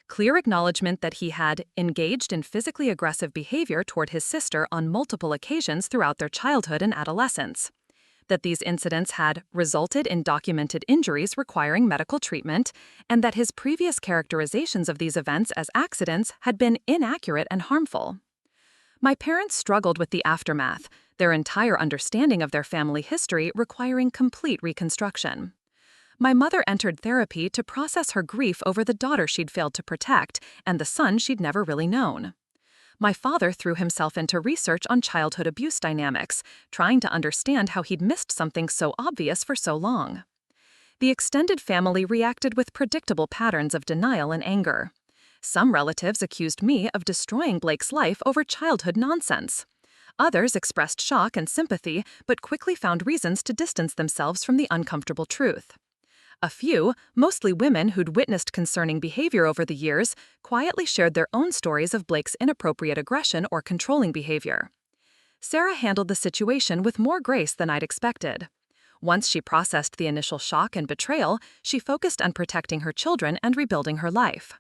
Clear acknowledgement that he had engaged in physically aggressive behavior toward his sister on multiple occasions throughout their childhood and adolescence. That these incidents had resulted in documented injuries requiring medical treatment, and that his previous characterizations of these events as accidents had been inaccurate and harmful. My parents struggled with the aftermath, their entire understanding of their family history requiring complete reconstruction. My mother entered therapy to process her grief over the daughter she'd failed to protect and the son she'd never really known. My father threw himself into research on childhood abuse dynamics, trying to understand how he'd missed something so obvious for so long. The extended family reacted with predictable patterns of denial and anger. Some relatives accused me of destroying Blake's life over childhood nonsense. Others expressed shock and sympathy, but quickly found reasons to distance themselves from the uncomfortable truth. A few, mostly women who'd witnessed concerning behavior over the years, quietly shared their own stories of Blake's inappropriate aggression or controlling behavior. Sarah handled the situation with more grace than I'd expected. Once she processed the initial shock and betrayal, she focused on protecting her children and rebuilding her life.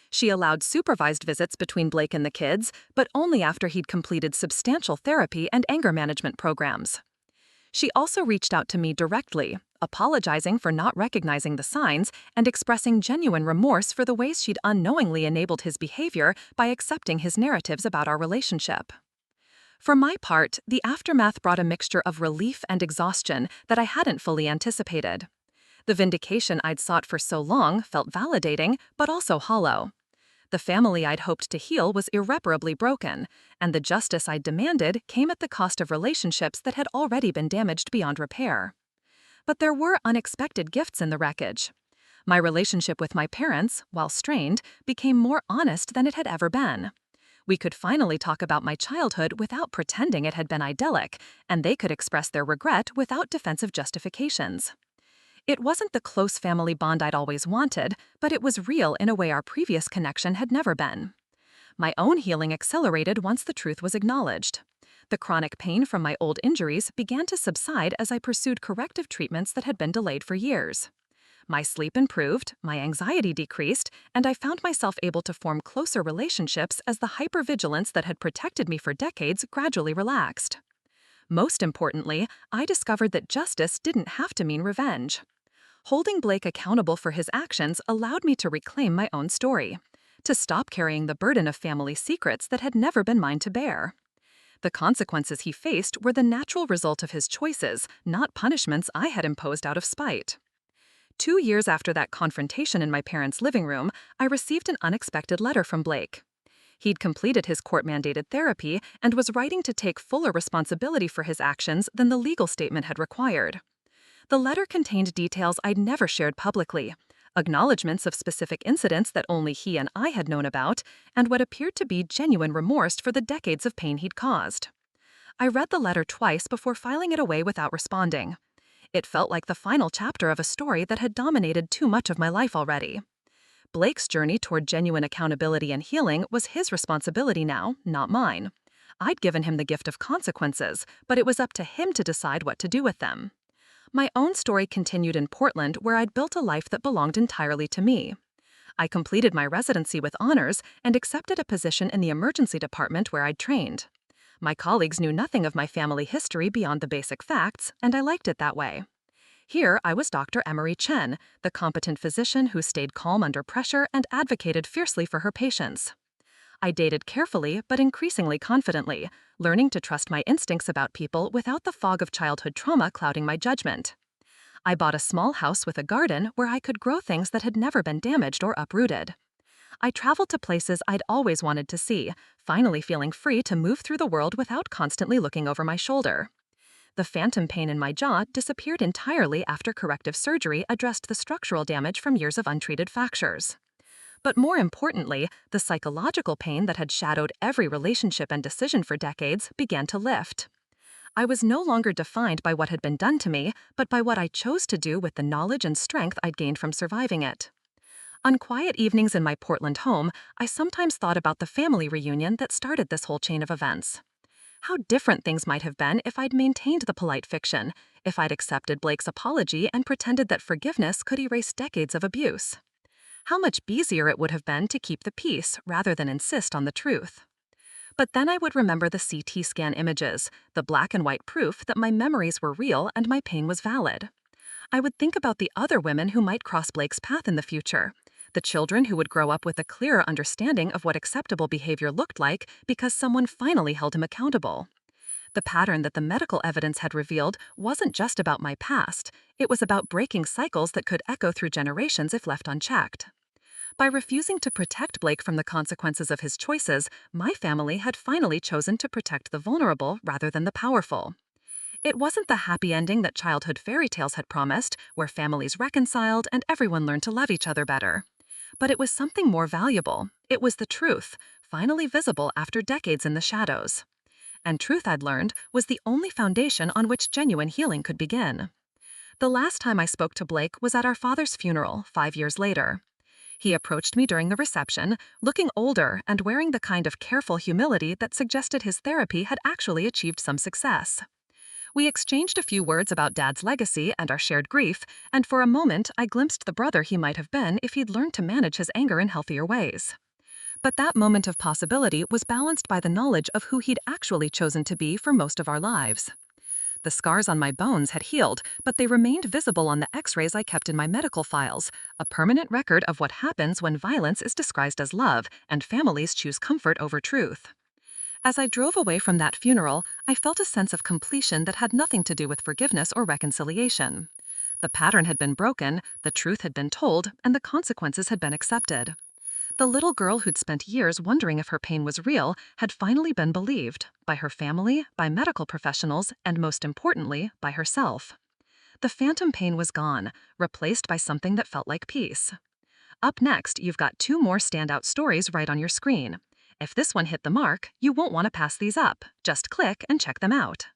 She allowed supervised visits between Blake and the kids, but only after he'd completed substantial therapy and anger management programs. She also reached out to me directly, apologizing for not recognizing the signs and expressing genuine remorse for the ways she'd unknowingly enabled his behavior by accepting his narratives about our relationship. For my part, the aftermath brought a mixture of relief and exhaustion that I hadn't fully anticipated. The vindication I'd sought for so long felt validating, but also hollow. The family I'd hoped to heal was irreparably broken, and the justice I'd demanded came at the cost of relationships that had already been damaged beyond repair. But there were unexpected gifts in the wreckage. My relationship with my parents, while strained, became more honest than it had ever been. We could finally talk about my childhood without pretending it had been idyllic, and they could express their regret without defensive justifications. It wasn't the close family bond I'd always wanted, but it was real in a way our previous connection had never been. My own healing accelerated once the truth was acknowledged. The chronic pain from my old injuries began to subside as I pursued corrective treatments that had been delayed for years. My sleep improved, my anxiety decreased, and I found myself able to form closer relationships as the hypervigilance that had protected me for decades gradually relaxed. Most importantly, I discovered that justice didn't have to mean revenge. Holding Blake accountable for his actions allowed me to reclaim my own story, to stop carrying the burden of family secrets that had never been mine to bear. The consequences he faced were the natural result of his choices, not punishments I had imposed out of spite. 2 years after that confrontation in my parents' living room, I received an unexpected letter from Blake. He'd completed his court-mandated therapy and was writing to take fuller responsibility for his actions than the legal statement had required. The letter contained details I'd never shared publicly, acknowledgments of specific incidents that only he and I had known about, and what appeared to be genuine remorse for the decades of pain he'd caused. I read the letter twice before filing it away without responding. It felt like the final chapter of a story that had dominated too much of my life already. Blake's journey toward genuine accountability and healing was his responsibility now, not mine. I'd given him the gift of consequences, but it was up to him to decide what to do with them. My own story continued in Portland, where I'd built a life that belonged entirely to me. I completed my residency with honors and accepted a position in the emergency department where I'd trained. My colleagues knew nothing of my family history beyond the basic facts, and I liked it that way. Here, I was Dr. Emery Chen, the competent physician who stayed calm under pressure and advocated fiercely for her patients. I dated carefully but increasingly confidently, learning to trust my instincts about people without the fog of childhood trauma clouding my judgment. I bought a small house with a garden where I could grow things that had never been damaged or uprooted. I traveled to places I'd always wanted to see, finally feeling free to move through the world without constantly looking over my shoulder. The phantom pain in my jaw disappeared entirely after corrective surgery addressed the structural damage from years of untreated fractures. But more importantly, the psychological pain that had shadowed every relationship and decision for decades began to lift. I was no longer defined by what had been done to me, but by what I chose to do with the knowledge and strength I'd gained from surviving it. On quiet evenings in my Portland home, I sometimes thought about the family reunion that started this whole chain of events. How different things might have been if I'd maintained the polite fiction, if I'd accepted Blake's apology and pretended that forgiveness could erase decades of abuse. How much easier it would have been to keep the peace rather than insist on the truth. But then I would remember the CT scan images, the black and white proof that my memories were real and my pain was valid. I would think about the other women who might cross Blake's path in the future, the children who would grow up with a clearer understanding of what acceptable behavior looked like because someone finally held him accountable. The pattern that the medical evidence had revealed wasn't just about my past, it was about breaking cycles that could echo through generations if left unchecked. By refusing to protect Blake from the consequences of his choices, my family had finally chosen to protect the vulnerable rather than the powerful. It wasn't the happy ending that childhood fairy tales had promised, where families reconciled and everyone learned to love each other better. But it was something more valuable. It was the truth, finally visible after decades in the shadows. And truth, I'd learned, was the only foundation on which genuine healing could begin. The last time I spoke to Blake was at our father's funeral 5 years later. He approached me during the reception, looking older and wearing the kind of careful humility that suggested his therapy had actually achieved some success. We exchanged a few words about Dad's legacy and our shared grief, and for a moment I glimpsed the brother he might have been if he'd learned to manage his anger in healthier ways. But that moment of possibility was balanced by the knowledge of who he'd actually chosen to be for most of our lives. The scars on my bones had healed, but they remained visible on the X-rays I kept in my medical files, a permanent record of what happens when violence is disguised as love and families choose comfort over truth. As I drove away from that funeral, I felt a sense of completion that had nothing to do with forgiveness or reconciliation. The pattern had been broken, the truth had been told, and the consequences had been accepted. The little girl who'd spent years wondering if her pain was real had finally been believed, by her family, by medical professionals, and most importantly, by herself. The phantom pain was gone, replaced by something that felt like peace. Up next, you've got 2 more standout stories right on your screen. If this one hit the mark, you won't want to pass these up. Just click and check them out.